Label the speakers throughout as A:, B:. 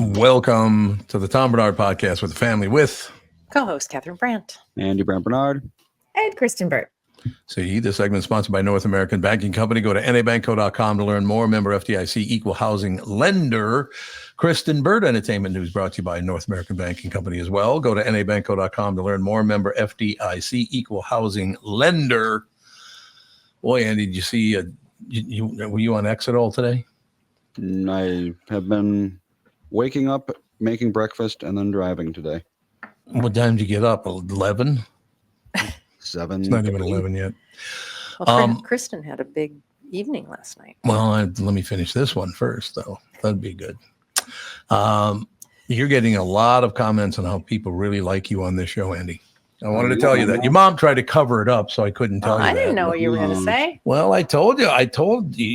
A: Welcome to the Tom Bernard Podcast with the family with
B: co-host Catherine Brandt,
C: Andy Brandt Bernard,
D: and Kristen Burt.
A: See, this segment is sponsored by North American Banking Company. Go to nabankco.com to learn more. Member FDIC, equal housing lender. Kristen Burt Entertainment News brought to you by North American Banking Company as well. Go to nabankco.com to learn more. Member FDIC, equal housing lender. Boy, Andy, did you see, were you on X at all today?
C: I have been waking up, making breakfast, and then driving today.
A: What time did you get up? 11?
C: 7.
A: It's not even 11 yet.
B: Well, Kristen had a big evening last night.
A: Well, let me finish this one first, though. That'd be good. You're getting a lot of comments on how people really like you on this show, Andy. I wanted to tell you that. Your mom tried to cover it up, so I couldn't tell you
B: I
A: that.
B: didn't know what you were going to say.
A: Well, I told you. You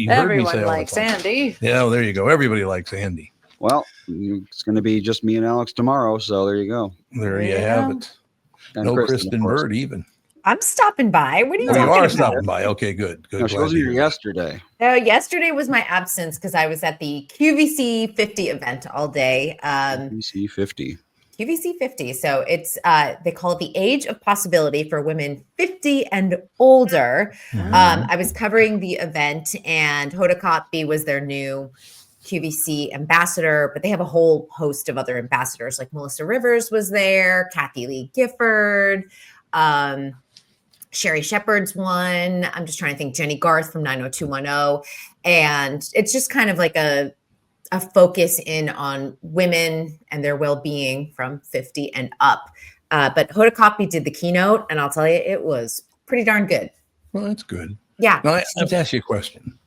A: heard me say
B: Everyone likes Andy.
A: Yeah, well, there you go. Everybody likes Andy.
C: Well, it's going to be just me and Alex tomorrow, so there you go.
A: There you have it.
C: And
A: No Kristen Burt even.
D: I'm stopping by. What are you talking
A: You are
D: about?
A: stopping by. Okay, good.
C: No, she wasn't here yesterday.
D: Yesterday was my absence because I was at the QVC 50 event all day.
C: QVC 50.
D: QVC 50. So it's they call it the age of possibility for women 50 and older. I was covering the event, and Hoda Kotb was their new QVC ambassador, but they have a whole host of other ambassadors, like Melissa Rivers was there, Kathy Lee Gifford, Sherry Shepard's one. I'm just trying to think, Jenny Garth from 90210. And it's just kind of like a focus in on women and their well-being from 50 and up. But Hoda Kotb did the keynote, and I'll tell you, it was pretty darn good.
A: Well, that's good.
D: Yeah.
A: Now, I have to ask you a question.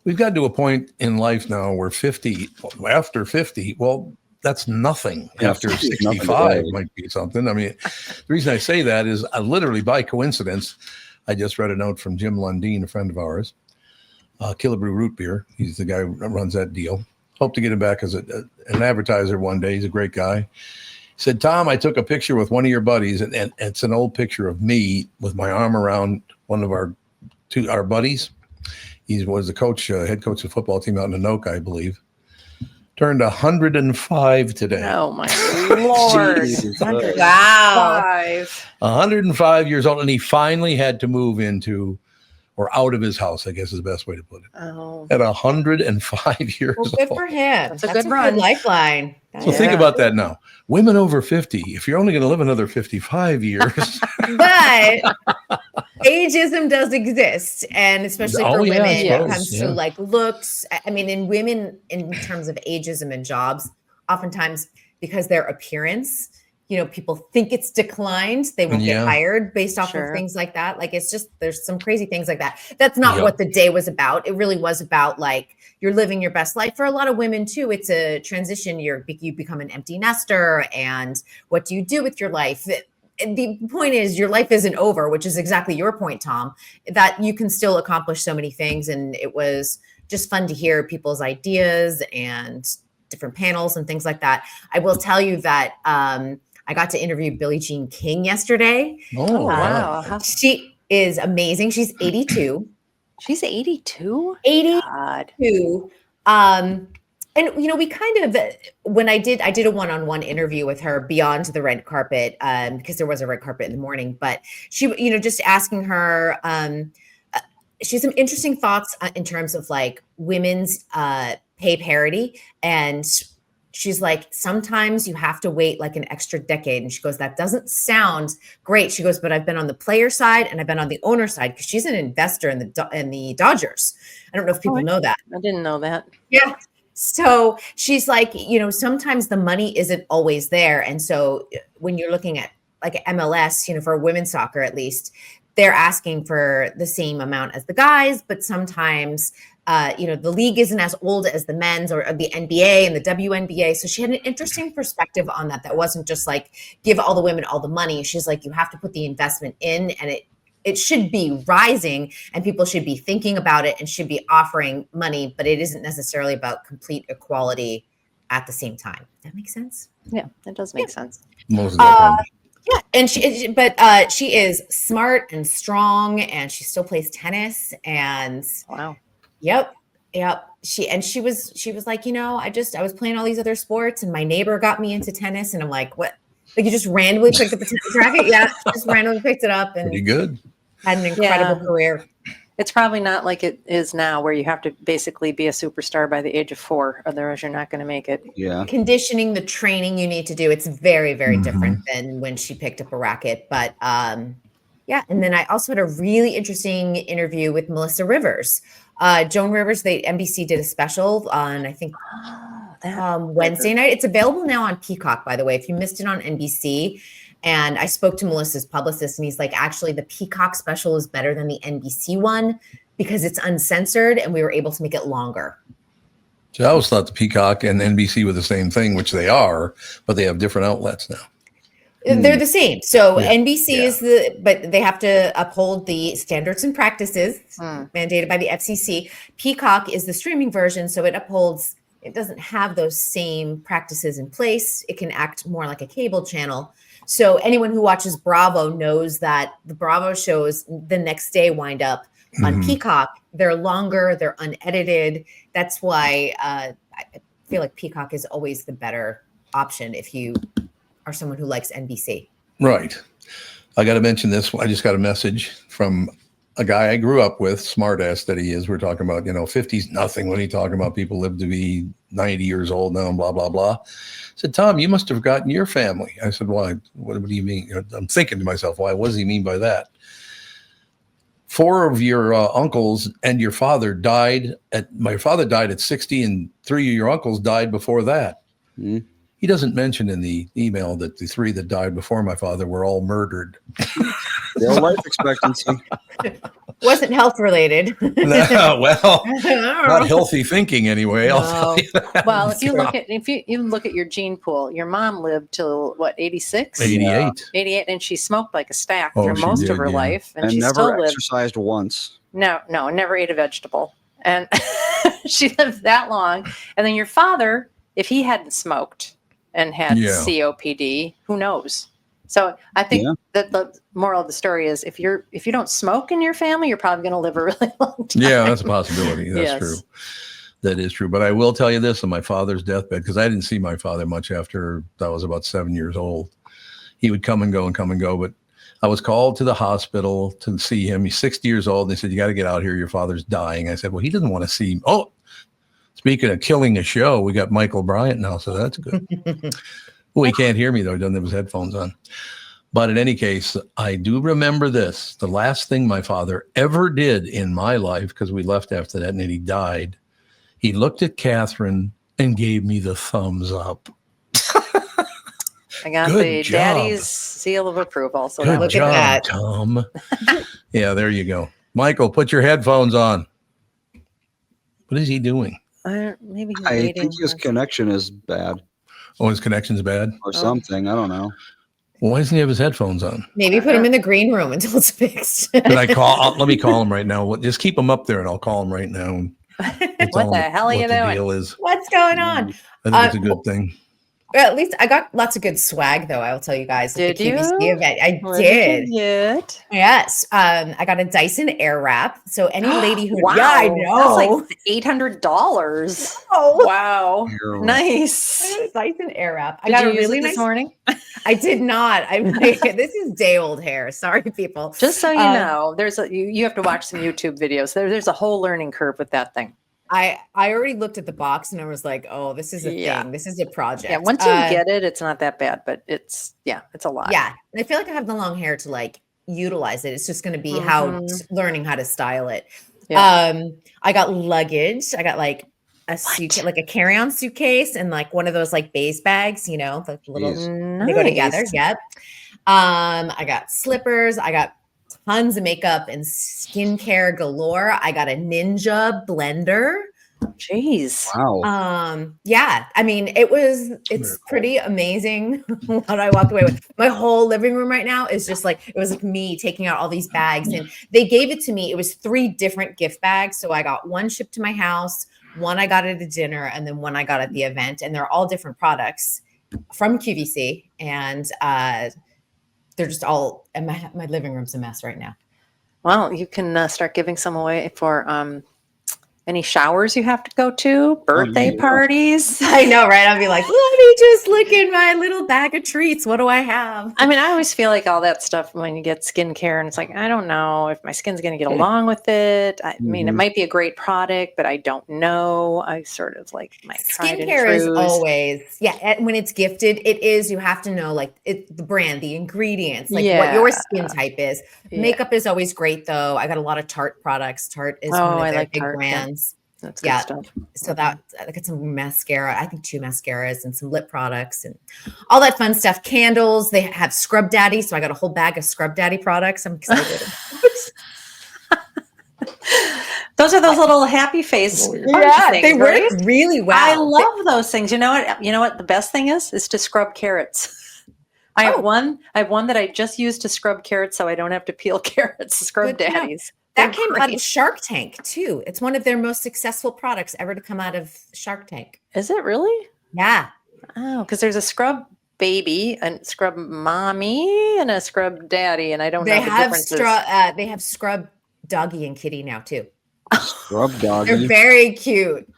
A: We've got to a point in life now where after 50, well, that's nothing. After 65 might be something. I mean, the reason I say that is literally by coincidence, I just read a note from Jim Lundeen, a friend of ours, Killebrew Root Beer. He's the guy who runs that deal. Hope to get him back as an advertiser one day. He's a great guy. He said, Tom, I took a picture with one of your buddies, and it's an old picture of me with my arm around one of our buddies. He was the coach, head coach of the football team out in Anoka, I believe. Turned 105 today.
B: Oh, my Lord.
D: Wow.
A: 105 years old, and he finally had to move into or out of his house, I guess is the best way to put it.
B: Oh.
A: At 105 years old.
D: Good for him.
B: That's a good run.
D: Lifeline.
A: So think about that now. Women over 50, if you're only going to live another 55 years.
D: But ageism does exist. And especially for women, it comes to like looks. I mean, in women, in terms of ageism and jobs, oftentimes because their appearance, people think it's declined. They won't get hired based off of things like that. Like, it's just, there's some crazy things like that. That's not what the day was about. It really was about like, you're living your best life. For a lot of women too, it's a transition. You become an empty nester, and what do you do with your life? The point is, your life isn't over, which is exactly your point, Tom, that you can still accomplish so many things. And it was just fun to hear people's ideas and different panels and things like that. I will tell you that, I got to interview Billie Jean King yesterday.
B: Oh, wow.
D: She is amazing. She's 82.
B: She's 82?
D: 82. And, we kind of, when I did a one-on-one interview with her beyond the red carpet, because there was a red carpet in the morning, but she, just asking her, she has some interesting thoughts in terms of like women's pay parity. And she's like, sometimes you have to wait like an extra decade. And she goes, that doesn't sound great. She goes, but I've been on the player side and I've been on the owner side, because she's an investor in the Dodgers. I don't know if people know that.
B: I didn't know that.
D: Yeah. So she's like, sometimes the money isn't always there. And so when you're looking at like MLS, for women's soccer, at least, they're asking for the same amount as the guys, but sometimes the league isn't as old as the men's or the NBA and the WNBA. So she had an interesting perspective on that. That wasn't just like, give all the women all the money. She's like, you have to put the investment in, and it should be rising, and people should be thinking about it and should be offering money, but it isn't necessarily about complete equality at the same time. That makes sense?
B: Yeah, that does make sense.
A: Most of the time.
D: Yeah, and she is smart and strong, and she still plays tennis. And
B: wow,
D: yep. Yep. She was like, I was playing all these other sports and my neighbor got me into tennis. And I'm like, what? Like you just randomly picked up a tennis racket? Yeah. Just randomly picked it up and
A: Pretty good.
D: had an incredible career.
B: It's probably not like it is now where you have to basically be a superstar by the age of 4. Otherwise you're not going to make it.
C: Yeah.
D: Conditioning, the training you need to do. It's very, very different than when she picked up a racket. But yeah. And then I also had a really interesting interview with Melissa Rivers. Joan Rivers, NBC did a special on, I think, Wednesday night. It's available now on Peacock, by the way, if you missed it on NBC. And I spoke to Melissa's publicist and he's like, actually, the Peacock special is better than the NBC one because it's uncensored and we were able to make it longer.
A: So I always thought the Peacock and NBC were the same thing, which they are, but they have different outlets now.
D: They're the same. So NBC is but they have to uphold the standards and practices mandated by the FCC. Peacock is the streaming version. So it doesn't have those same practices in place. It can act more like a cable channel. So anyone who watches Bravo knows that the Bravo shows the next day wind up on Peacock. They're longer, they're unedited. That's why I feel like Peacock is always the better option if you are someone who likes NBC.
A: Right. I got to mention this. I just got a message from a guy I grew up with, smartass that he is. We're talking about, 50's nothing when he's talking about people live to be 90 years old now and blah, blah, blah. I said, Tom, you must have forgotten your family. I said, why? What do you mean? I'm thinking to myself, why? What does he mean by that? 4 of your uncles and your father died my father died at 60 and 3 of your uncles died before that. Mm. He doesn't mention in the email that the 3 that died before my father were all murdered.
C: Their life expectancy
D: wasn't health related.
A: No, well, not healthy thinking anyway.
B: No.
A: I'll tell you that.
B: Well, if you look at your gene pool, your mom lived till what, 86?
A: 88.
B: 88, and she smoked like a stack through most of her life, and she
C: never
B: still
C: exercised once.
B: No, never ate a vegetable, and she lived that long. And then your father, if he hadn't smoked and had COPD, who knows? So I think that the moral of the story is if you don't smoke in your family, you're probably going to live a really long time.
A: Yeah, that's a possibility. That's true. That is true. But I will tell you this on my father's deathbed, because I didn't see my father much after I was about 7 years old. He would come and go. But I was called to the hospital to see him. He's 60 years old. And they said, you got to get out here. Your father's dying. I said, well, he doesn't want to see me. Oh, speaking of killing a show, we got Michael Bryant now. So that's good. Well, he can't hear me, though. He doesn't have his headphones on. But in any case, I do remember this. The last thing my father ever did in my life, because we left after that and then he died, he looked at Catherine and gave me the thumbs up.
B: I got the daddy's seal of approval. So
A: good
B: look
A: job,
B: at that,
A: Tom. Yeah, there you go. Michael, put your headphones on. What is he doing?
B: Maybe he's
C: I think his connection is bad.
A: Oh, his connection's bad?
C: Or something. I don't know.
A: Well, why doesn't he have his headphones on?
D: Maybe put him in the green room until it's fixed.
A: Let me call him right now. Just keep him up there and I'll call him right now.
B: What the hell are you doing?
A: Deal is.
D: What's going on?
A: I think it's a good thing.
D: Well, at least I got lots of good swag, though. I will tell you guys.
B: Did you?
D: Event. I did. Yes. I got a Dyson Airwrap. So any lady who,
B: wow,
D: yeah, I know,
B: that's like $800.
D: Oh,
B: wow, nice.
D: Dyson Airwrap. I
B: Did
D: got
B: you
D: a really
B: use it
D: nice
B: this morning.
D: I did not. I'm like, this is day old hair. Sorry, people.
B: Just so you know, you have to watch some YouTube videos. There's a whole learning curve with that thing.
D: I already looked at the box and I was like, oh, this is a thing. This is a project.
B: Yeah, once you get it, it's not that bad, but it's a lot.
D: Yeah. And I feel like I have the long hair to like utilize it. It's just going to be learning how to style it. Yeah. I got luggage. I got like a suitcase, like a carry-on suitcase and like one of those like base bags, the little, they go together. Yep. I got slippers. I got tons of makeup and skincare galore. I got a Ninja blender.
B: Jeez.
C: Wow.
D: Yeah. I mean, it's pretty amazing what I walked away with. My whole living room right now is just like, it was like me taking out all these bags and they gave it to me. It was 3 different gift bags. So I got one shipped to my house, one I got at a dinner, and then one I got at the event. And they're all different products from QVC. And, they're just all, and my living room's a mess right now.
B: Well, you can start giving some away for Any showers you have to go to? Birthday parties?
D: I know, right? I'll be like, let me just look in my little bag of treats. What do I have?
B: I mean, I always feel like all that stuff when you get skincare, and it's like, I don't know if my skin's going to get along with it. I mean, it might be a great product, but I don't know. I sort of like my
D: skincare is always, when it's gifted, it is, you have to know like the brand, the ingredients, like what your skin type is. Makeup is always great though. I got a lot of Tarte products. Tarte is one of their big brands.
B: That's good stuff.
D: So that I got some mascara, I think 2 mascaras and some lip products and all that fun stuff. Candles, they have Scrub Daddy. So I got a whole bag of Scrub Daddy products. I'm excited.
B: Those are those little happy face.
D: Things, they work really well.
B: I love those things. You know what? You know what the best thing is to scrub carrots. I have one that I just used to scrub carrots so I don't have to peel carrots. Scrub Daddies.
D: That came out of Shark Tank too. It's one of their most successful products ever to come out of Shark Tank.
B: Is it really?
D: Yeah.
B: Oh, because there's a scrub baby, a scrub mommy, and a scrub daddy, and I don't know the differences.
D: They have scrub doggy and kitty now too.
C: Scrub doggy.
D: They're very cute.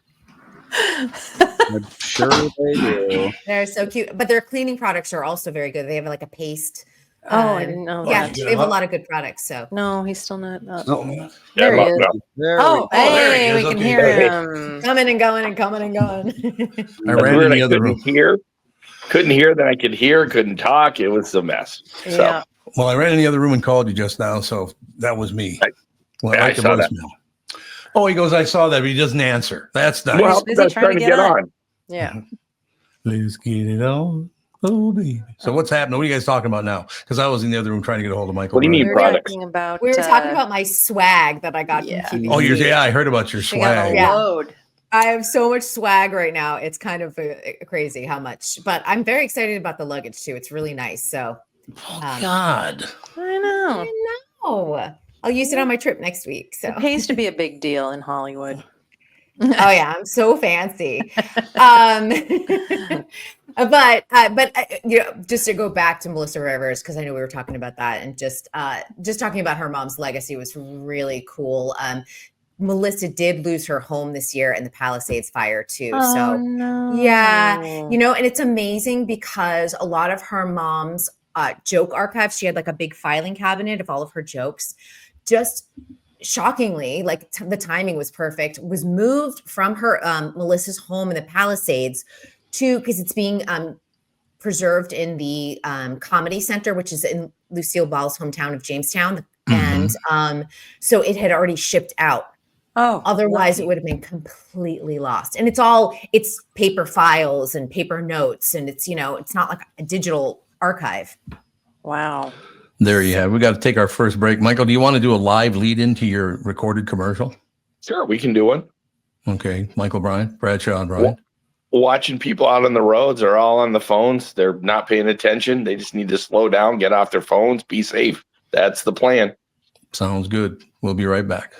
C: I'm sure they do.
D: They're so cute, but their cleaning products are also very good. They have like a paste.
B: I didn't know that.
D: They have a lot of good products. So
B: no, he's still not.
D: There
B: he is. Hey, we can hear him
D: coming and going and coming and going.
A: I ran in the other room.
E: Couldn't hear, then I could hear, couldn't talk. It was a mess.
B: Yeah.
A: Well, I ran in the other room and called you just now, so that was me.
E: I saw that.
A: Oh, he goes, I saw that, but he doesn't answer. That's nice.
E: Well, that's trying to get on.
B: Yeah.
A: Let's get it on. Oh, baby. So what's happening? What are you guys talking about now? Because I was in the other room trying to get a hold of Michael.
E: What do you mean products?
D: We were talking about my swag that I got from QVC.
A: Oh, I heard about your swag.
B: Load.
D: I have so much swag right now. It's kind of crazy how much, but I'm very excited about the luggage too. It's really nice. So,
A: God,
B: I know.
D: I'll use it on my trip next week. So
B: it pays to be a big deal in Hollywood.
D: Oh yeah, I'm so fancy. But just to go back to Melissa Rivers, because I know we were talking about that, and just talking about her mom's legacy was really cool. Melissa did lose her home this year in the Palisades fire too. And it's amazing because a lot of her mom's joke archives, she had like a big filing cabinet of all of her jokes. Just shockingly, like the timing was perfect, was moved from her Melissa's home in the Palisades to, because it's being preserved in the Comedy Center, which is in Lucille Ball's hometown of Jamestown. And so it had already shipped out. Otherwise it would have been completely lost. And it's paper files and paper notes, and it's not like a digital archive.
B: Wow.
A: There you have. We got to take our first break. Michael, do you want to do a live lead into your recorded commercial?
E: Sure, we can do one.
A: Okay. Michael Bryant, Bradshaw and Bryant.
E: Watching people out on the roads are all on the phones. They're not paying attention. They just need to slow down, get off their phones, be safe. That's the plan.
A: Sounds good. We'll be right back.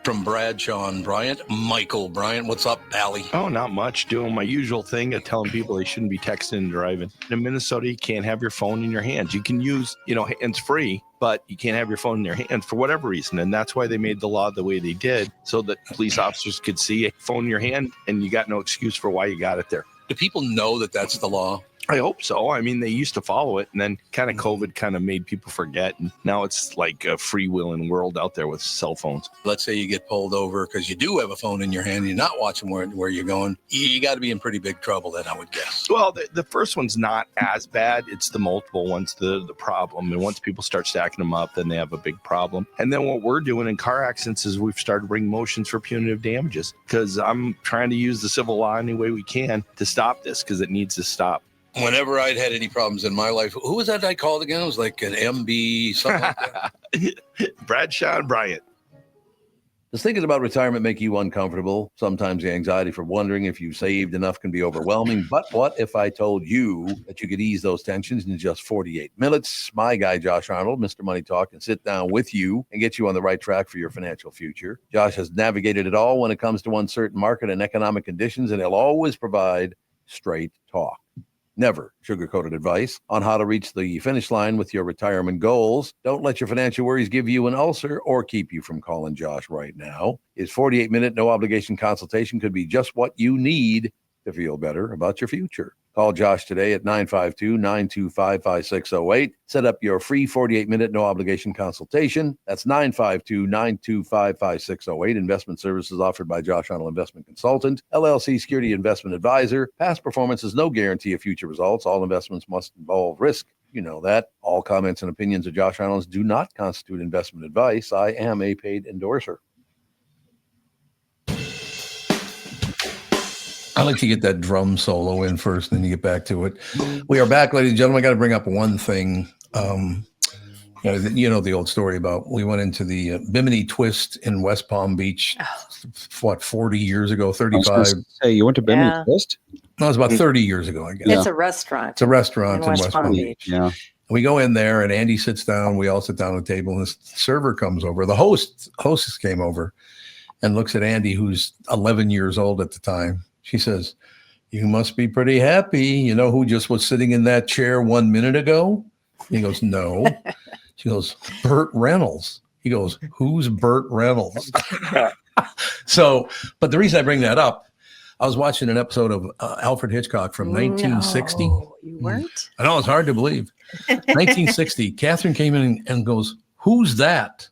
A: From Bradshaw and Bryant, Michael Bryant. What's up, Allie?
F: Oh, not much. Doing my usual thing of telling people they shouldn't be texting and driving. In Minnesota, you can't have your phone in your hands. You can use, hands-free, but you can't have your phone in your hand for whatever reason. And that's why they made the law the way they did, so that police officers could see a phone in your hand and you got no excuse for why you got it there.
A: Do people know that that's the law?
F: I hope so. I mean, they used to follow it, and then kind of COVID kind of made people forget. And now it's like a freewheeling world out there with cell phones.
A: Let's say you get pulled over because you do have a phone in your hand. You're not watching where you're going. You got to be in pretty big trouble then, I would guess.
F: Well, the first one's not as bad. It's the multiple ones, the problem. And once people start stacking them up, then they have a big problem. And then what we're doing in car accidents is we've started bringing motions for punitive damages, because I'm trying to use the civil law any way we can to stop this, because it needs to stop.
A: Whenever I'd had any problems in my life, who was that I called again? It was like an MB, something like that.
F: Bradshaw and Bryant.
A: Does thinking about retirement make you uncomfortable? Sometimes the anxiety for wondering if you saved enough can be overwhelming. But what if I told you that you could ease those tensions in just 48 minutes? My guy, Josh Arnold, Mr. Money Talk, can sit down with you and get you on the right track for your financial future. Josh has navigated it all when it comes to uncertain market and economic conditions, and he'll always provide straight talk. Never sugar-coated advice on how to reach the finish line with your retirement goals. Don't let your financial worries give you an ulcer or keep you from calling Josh right now. His 48-minute no-obligation consultation could be just what you need to feel better about your future. Call Josh today at 952-925-5608. Set up your free 48-minute no-obligation consultation. That's 952-925-5608. Investment services offered by Josh Arnold Investment Consultant, LLC Security Investment Advisor. Past performance is no guarantee of future results. All investments must involve risk. You know that. All comments and opinions of Josh Arnold do not constitute investment advice. I am a paid endorser. I like to get that drum solo in first, and then you get back to it. We are back, ladies and gentlemen. I got to bring up one thing. You know the old story about we went into the Bimini Twist in West Palm Beach, 40 years ago, 35?
C: Hey, you went to Bimini Twist?
A: No, it was about 30 years ago, I guess.
B: It's a restaurant.
A: It's a restaurant in West Palm Beach.
C: Yeah.
A: We go in there, and Andy sits down. We all sit down at the table, and the server comes over. The hostess came over and looks at Andy, who's 11 years old at the time. She says, "You must be pretty happy. You know who just was sitting in that chair 1 minute ago?" He goes, "No." She goes, "Burt Reynolds." He goes, "Who's Burt Reynolds?" So, but the reason I bring that up, I was watching an episode of Alfred Hitchcock from 1960.
B: No, you weren't?
A: I know, it's hard to believe. 1960. Catherine came in and goes, "Who's that?"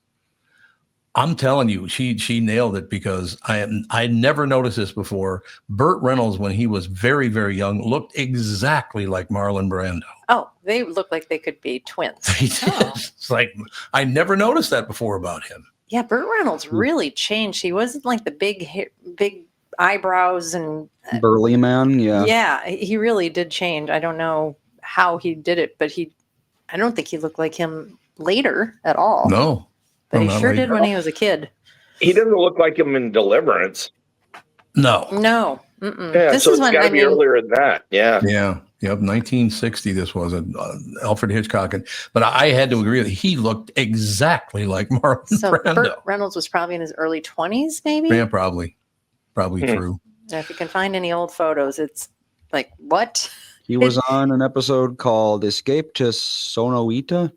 A: I'm telling you, she nailed it, because I never noticed this before. Burt Reynolds, when he was very, very young, looked exactly like Marlon Brando.
B: Oh, they look like they could be twins.
A: It's like, I never noticed that before about him.
B: Yeah, Burt Reynolds really changed. He wasn't like the big eyebrows and
C: burly man. Yeah.
B: Yeah, he really did change. I don't know how he did it, but I don't think he looked like him later at all.
A: No.
B: But he sure did when he was a kid.
E: He doesn't look like him in Deliverance.
A: No.
B: No.
E: Yeah,
B: this
E: so
B: is
E: it's
B: when
E: got to be earlier than that. Yeah.
A: Yeah. Yep. 1960. This was Alfred Hitchcock, but I had to agree that he looked exactly like Marlon Brando.
B: Burt Reynolds was probably in his early 20s, maybe.
A: Yeah, probably true.
B: And if you can find any old photos, it's like, what?
C: He was on an episode called "Escape to Sonoita."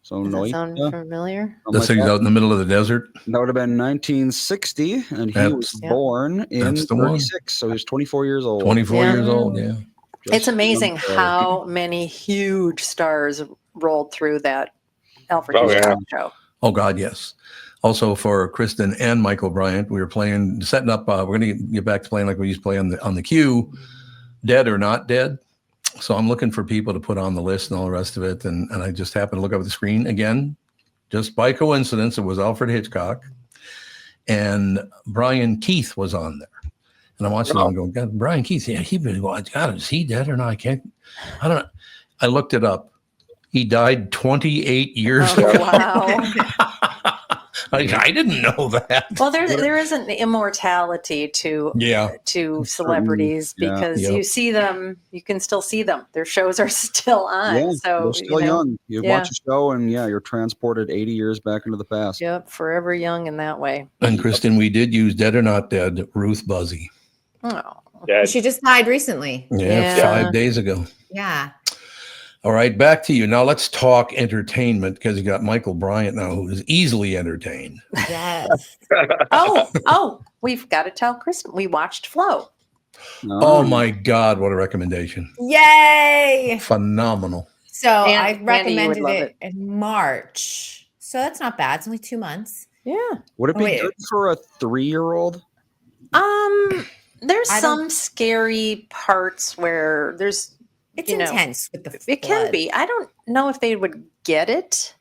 B: Does that sound familiar?
A: This thing's out in the middle of the desert.
C: That would have been 1960, and he was born in 36, so he was 24 years old.
A: 24 years old, yeah.
B: It's amazing how many huge stars rolled through that Alfred Hitchcock show.
A: Oh, God, yes. Also for Kristen and Michael Bryant, we were setting up, we're going to get back to playing like we used to play on the queue, Dead or Not Dead. So I'm looking for people to put on the list and all the rest of it. And I just happened to look up at the screen again, just by coincidence. It was Alfred Hitchcock, and Brian Keith was on there. And I'm watching him and going, "God, Brian Keith, yeah, God, is he dead or not? I don't know." I looked it up. He died 28 years ago.
B: Wow.
A: I didn't know that.
B: Well, there is an immortality to celebrities, because you see them, you can still see them. Their shows are still on.
C: Yeah,
B: so
C: they're still young. You watch a show and you're transported 80 years back into the past.
B: Yep, forever young in that way.
A: And Kristen, we did use Dead or Not Dead, Ruth Buzzy.
B: Oh.
D: She just died recently.
A: Yeah, 5 days ago.
D: Yeah.
A: All right, back to you. Now let's talk entertainment, because you got Michael Bryant now, who is easily entertained.
D: Yes.
B: Oh, we've got to tell Kristen. We watched Flow.
A: Oh my God, what a recommendation.
D: Yay.
A: Phenomenal.
D: So I recommended it in March. So that's not bad. It's only 2 months.
B: Yeah.
C: Would it be good for a 3-year-old?
B: There's some scary parts where there's,
D: it's intense with the flood.
B: It can be. I don't know if they would get it.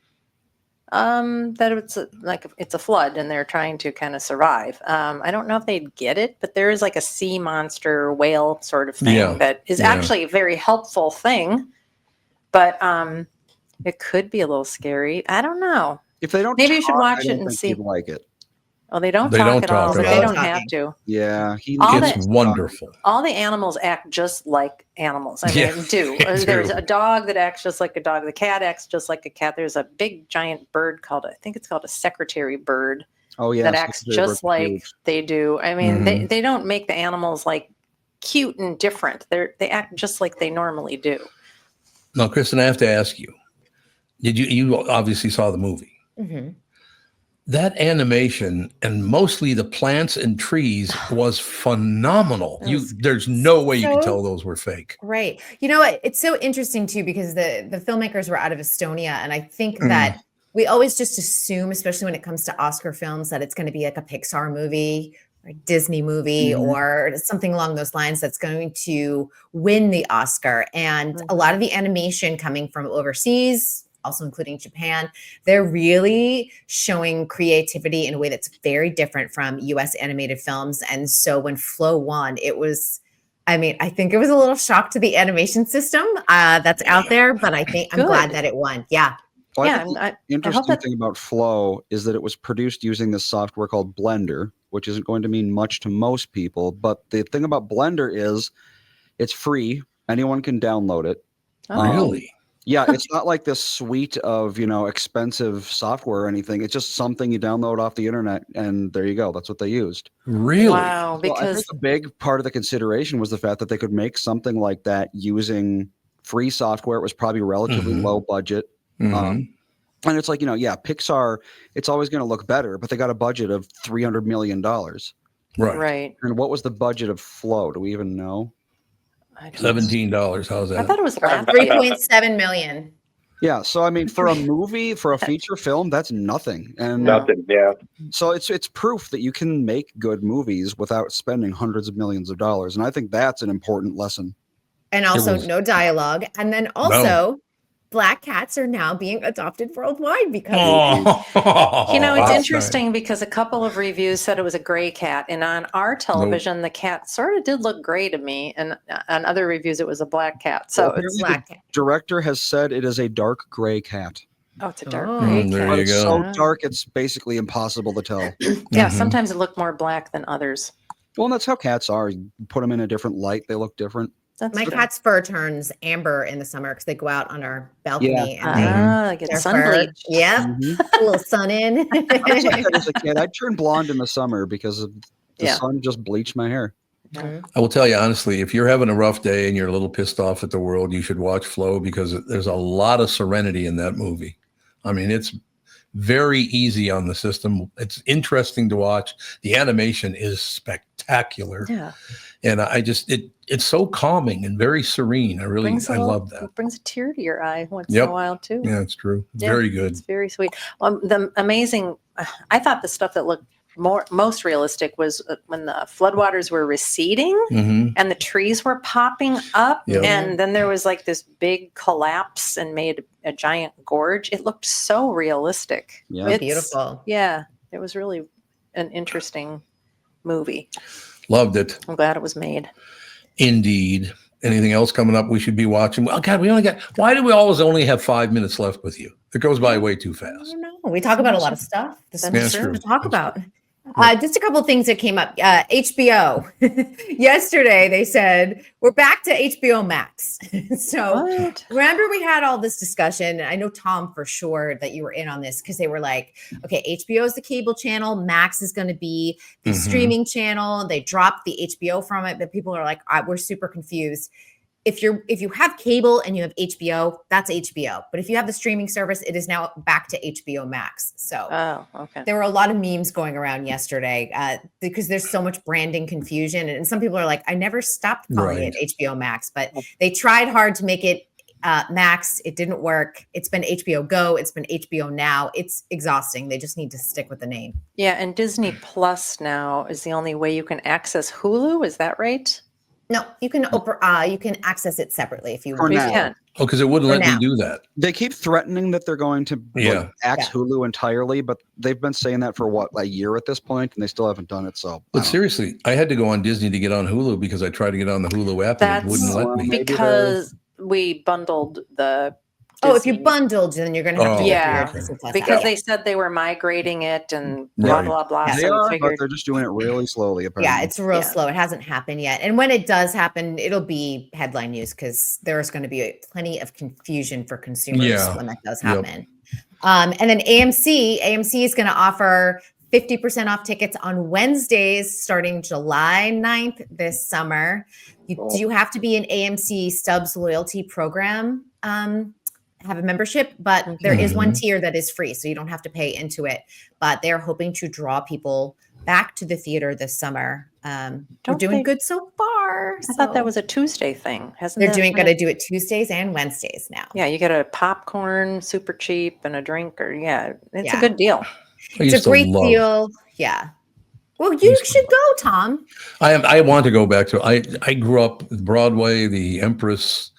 B: That it's a flood and they're trying to kind of survive. I don't know if they'd get it, but there is like a sea monster whale sort of thing that is actually a very helpful thing. But it could be a little scary. I don't know.
C: If they don't,
B: maybe you should watch it and see.
C: Like it.
B: Oh, they don't talk at all, but they don't have to.
C: Yeah,
A: it's wonderful.
B: All the animals act just like animals. I mean, There's a dog that acts just like a dog. The cat acts just like a cat. There's a big giant bird I think it's called a secretary bird.
C: Oh yeah,
B: that acts just like they do. I mean, they don't make the animals like cute and different. They act just like they normally do.
A: Now, Kristen, I have to ask you, you obviously saw the movie.
D: Mm-hmm.
A: That animation and mostly the plants and trees was phenomenal. There's no way you can tell those were fake.
D: Right. You know what? It's so interesting too, because the filmmakers were out of Estonia. And I think that we always just assume, especially when it comes to Oscar films, that it's going to be like a Pixar movie or a Disney movie or something along those lines that's going to win the Oscar. And a lot of the animation coming from overseas, also including Japan, they're really showing creativity in a way that's very different from US animated films. And so when Flow won, I think it was a little shock to the animation system that's out there, but I'm glad that it won. Yeah.
C: Well, the interesting thing about Flow is that it was produced using this software called Blender, which isn't going to mean much to most people. But the thing about Blender is it's free. Anyone can download it.
B: Oh.
A: Really?
C: Yeah, it's not like this suite of, expensive software or anything. It's just something you download off the internet, and there you go. That's what they used.
A: Really?
B: Wow.
C: Well, I think a big part of the consideration was the fact that they could make something like that using free software. It was probably relatively low budget. And it's like, Pixar, it's always going to look better, but they got a budget of $300 million.
A: Right.
C: And what was the budget of Flow? Do we even know?
A: $17. How's that?
B: I thought it was last
D: 3.7 million.
C: Yeah. So, I mean, for a movie, for a feature film, that's nothing. And
E: Nothing. Yeah.
C: so it's proof that you can make good movies without spending hundreds of millions of dollars. And I think that's an important lesson.
D: And also no dialogue. And then also black cats are now being adopted worldwide because
B: it's interesting because a couple of reviews said it was a gray cat, and on our television the cat sort of did look gray to me, and on other reviews it was a black cat. So it's
D: black cat.
C: Director has said it is a dark gray cat.
B: it's a dark gray
A: there
B: cat.
A: you
C: It's
A: go.
C: so dark it's basically impossible to tell.
B: Yeah, sometimes it looked more black than others.
C: Well, and that's how cats are. You put them in a different light, they look different.
B: That's
D: My cat's fur turns amber in the summer because they go out on our balcony
B: and
D: they
B: get sun bleach.
D: Yeah, a little sun in.
C: I was like that as a kid. I'd turn blonde in the summer because of the sun just bleached my hair.
A: I will tell you honestly, if you're having a rough day and you're a little pissed off at the world, you should watch Flow because there's a lot of serenity in that movie. I mean, it's very easy on the system. It's interesting to watch. The animation is spectacular.
B: Yeah.
A: And it's so calming and very serene. I love that.
B: It brings a tear to your eye once in a while too.
A: Yeah, it's true. Very good.
B: It's very sweet. The amazing, I thought the stuff that looked most realistic was when the floodwaters were receding and the trees were popping up, and then there was like this big collapse and made a giant gorge. It looked so realistic.
C: Yeah.
B: It's
D: beautiful.
B: Yeah, it was really an interesting movie.
A: Loved it.
B: I'm glad it was made.
A: Indeed. Anything else coming up we should be watching? Well, God, why do we always only have 5 minutes left with you? It goes by way too fast.
D: I don't know. We talk about a lot of stuff.
A: That's true.
D: To talk about. Just a couple of things that came up. HBO. Yesterday, they said, we're back to HBO Max. So remember we had all this discussion. I know, Tom, for sure that you were in on this because they were like, okay, HBO is the cable channel. Max is going to be the streaming channel. They dropped the HBO from it, but people are like, we're super confused. If you have cable and you have HBO, that's HBO. But if you have the streaming service, it is now back to HBO Max. So there were a lot of memes going around yesterday because there's so much branding confusion. And some people are like, I never stopped calling it HBO Max, but they tried hard to make it Max. It didn't work. It's been HBO Go. It's been HBO Now. It's exhausting. They just need to stick with the name.
B: Yeah, and Disney Plus now is the only way you can access Hulu. Is that right?
D: No, you can access it separately if you
C: For
D: want.
C: now.
A: Oh, because it wouldn't let me do that.
C: They keep threatening that they're going to axe Hulu entirely, but they've been saying that for a year at this point, and they still haven't done it. So,
A: but seriously, I had to go on Disney to get on Hulu because I tried to get on the Hulu app and it wouldn't let me.
B: Because we bundled the.
D: Oh, if you bundled, then you're going to have to
B: because they said they were migrating it and blah blah blah.
C: They are, but they're just doing it really slowly. Apparently.
D: Yeah, it's real slow. It hasn't happened yet, and when it does happen, it'll be headline news because there's going to be plenty of confusion for consumers when that does happen. And then AMC is going to offer 50% off tickets on Wednesdays starting July 9th this summer. You do have to be an AMC Stubs loyalty program, have a membership, but there is one tier that is free, so you don't have to pay into it. But they're hoping to draw people back to the theater this summer. We're doing good so far.
B: I thought that was a Tuesday thing.
D: They're going to do it Tuesdays and Wednesdays now.
B: Yeah, you get a popcorn, super cheap, and a drink, or it's a good deal.
D: It's a great deal. Yeah. Well, you should go, Tom.
A: I want to go back to it. I grew up with Broadway, the Empress,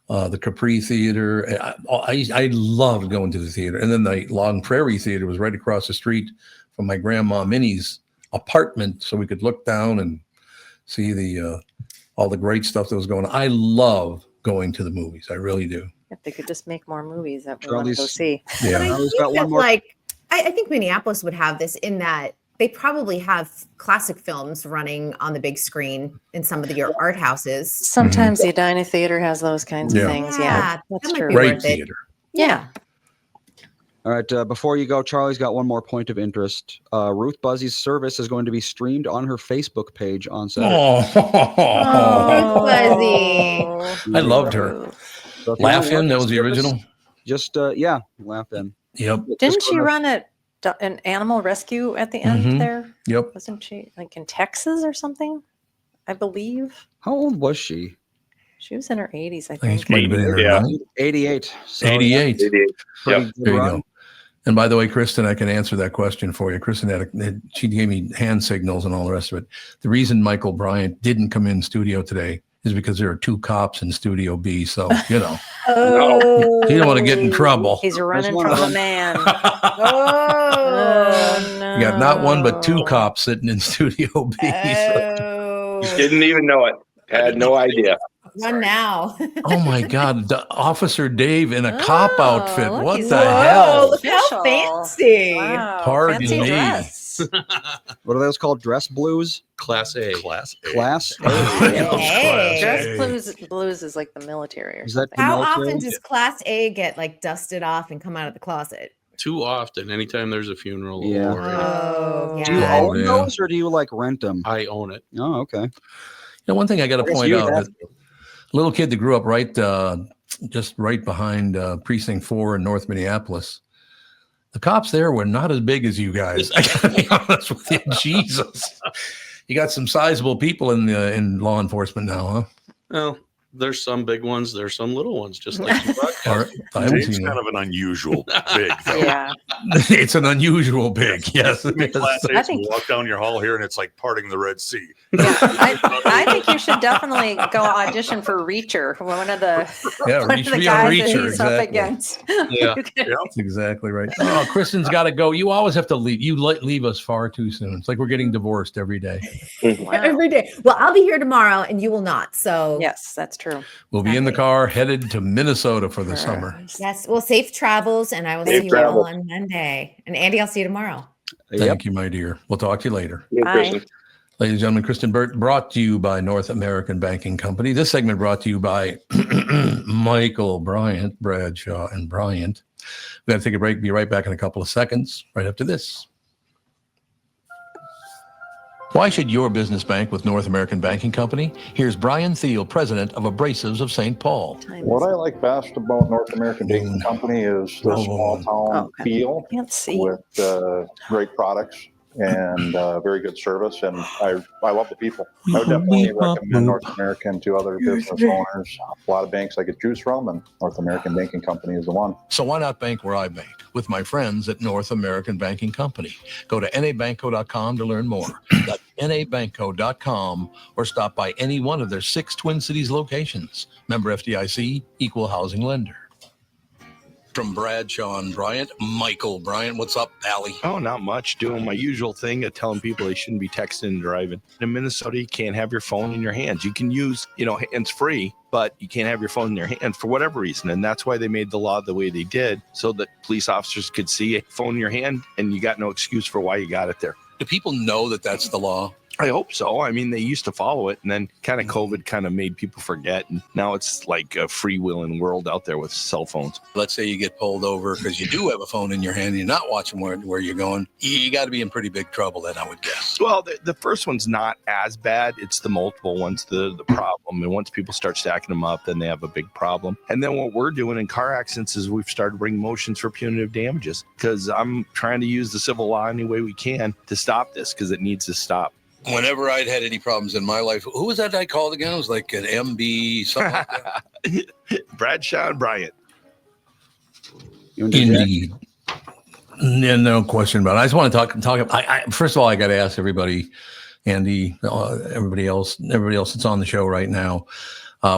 A: the Capri Theater. I loved going to the theater. And then the Long Prairie Theater was right across the street from my grandma Minnie's apartment, so we could look down and see the all the great stuff that was going on. I love going to the movies. I really do.
B: If they could just make more movies that we want to go see.
A: Yeah.
D: I think Minneapolis would have this in that they probably have classic films running on the big screen in some of your art houses.
B: Sometimes the Edina Theater has those kinds of things. Yeah, that's true.
A: Great theater.
B: Yeah.
C: All right. Before you go, Charlie's got one more point of interest. Ruth Buzzy's service is going to be streamed on her Facebook page on Saturday.
D: Oh, Buzzy.
A: I loved her.
C: So
A: Laugh In, that was the original?
C: Just, Laugh In.
A: Yep.
B: Didn't she run an animal rescue at the end there?
A: Yep.
B: Wasn't she like in Texas or something? I believe.
C: How old was she?
B: She was in her 80s, I
A: I think
B: think.
A: she might have been in her
C: 88. So
A: 88.
E: Yep.
A: There you go. And by the way, Kristen, I can answer that question for you. Kristen she gave me hand signals and all the rest of it. The reason Michael Bryant didn't come in studio today is because there are 2 cops in Studio B. So, he don't want to get in trouble.
B: He's running from a man.
D: No.
A: You got not 1, but 2 cops sitting in Studio B.
E: Didn't even know it. Had no idea.
D: Run now.
A: Oh my God. Officer Dave in a cop outfit.
B: Look,
A: What
B: he's
A: the
B: all
A: hell?
D: Look how fancy.
B: Wow,
A: Pardon
B: fancy
A: me.
B: dress.
C: What are those called? Dress blues?
G: Class A.
C: Class A.
D: Hey.
B: Dress blues is like the military or
C: Is that
B: something.
C: the
D: How
C: military?
D: often does Class A get like dusted off and come out of the closet?
G: Too often. Anytime there's a funeral.
C: Yeah.
G: Or
D: Oh,
C: Do you
D: yeah.
C: own those or do you like rent them?
G: I own it.
C: Oh, okay.
A: One thing I got to
C: guess
A: point
C: you
A: out
C: have
A: that little kid that grew up just right behind Precinct 4 in North Minneapolis. The cops there were not as big as you guys. I gotta be honest with you. Jesus, you got some sizable people in law enforcement now, huh?
G: Well, there's some big ones. There's some little ones, just like you
A: I haven't
H: Dave's
A: seen
H: kind
A: it.
H: of an unusual big, though.
B: Yeah.
A: It's an unusual big. Yes, it is.
H: Class
B: I
H: A's
B: think-
H: will walk down your hall here, and it's like parting the Red Sea.
B: Yeah, I think you should definitely go audition for Reacher, one of the
A: Yeah,
B: one of the
A: be on
B: guys that
A: Reacher,
B: he's up
A: exactly.
B: against.
G: Yeah.
A: That's exactly right. Oh, Kristen's got to go. You always have to leave. You leave us far too soon. It's like we're getting divorced every day.
B: Wow.
D: Every day. Well, I'll be here tomorrow and you will not. So
B: Yes, that's true.
A: We'll be in the car headed to Minnesota for the
B: Sure.
A: summer.
D: yes, well, safe travels and I will
E: Safe
D: see you
E: travels.
D: all on Monday. And Andy, I'll see you tomorrow.
A: Thank you, my dear. We'll talk to you later.
B: Bye.
A: Ladies and gentlemen, Kristen Burt brought to you by North American Banking Company. This segment brought to you by Michael Bryant, Bradshaw, and Bryant. We got to take a break. Be right back in a couple of seconds, right after this. Why should your business bank with North American Banking Company? Here's Brian Thiel, president of Abrasives of St. Paul.
I: What I like best about North American Banking Company is the small town
B: Okay.
I: feel
B: Can't see.
I: with great products and very good service. And I love the people. I would definitely recommend North American to other business owners. A lot of banks I get juice from, and North American Banking Company is the one.
A: So why not bank where I bank? With my friends at North American Banking Company. Go to nabanco.com to learn more. That's nabanco.com or stop by any one of their 6 Twin Cities locations. Member FDIC, equal housing lender. From Bradshaw and Bryant, Michael Bryant. What's up, Allie?
F: Oh, not much. Doing my usual thing of telling people they shouldn't be texting and driving. In Minnesota, you can't have your phone in your hands. You can use, hands free, but you can't have your phone in your hand for whatever reason. And that's why they made the law the way they did, so that police officers could see a phone in your hand and you got no excuse for why you got it there.
A: Do people know that that's the law?
F: I hope so. I mean, they used to follow it, and then kind of COVID kind of made people forget. And now it's like a freewheeling world out there with cell phones.
A: Let's say you get pulled over because you do have a phone in your hand and you're not watching where you're going. You got to be in pretty big trouble then, I would guess.
F: Well, the first one's not as bad. It's the multiple ones, the problem. And once people start stacking them up, then they have a big problem. And then what we're doing in car accidents is we've started bringing motions for punitive damages, because I'm trying to use the civil law any way we can to stop this, because it needs to stop.
A: Whenever I'd had any problems in my life, who was that I called again? It was like an MB something like that.
F: Bradshaw and Bryant.
A: Indeed. Yeah, no question about it. I just want to talk. First of all, I got to ask everybody, Andy, everybody else that's on the show right now.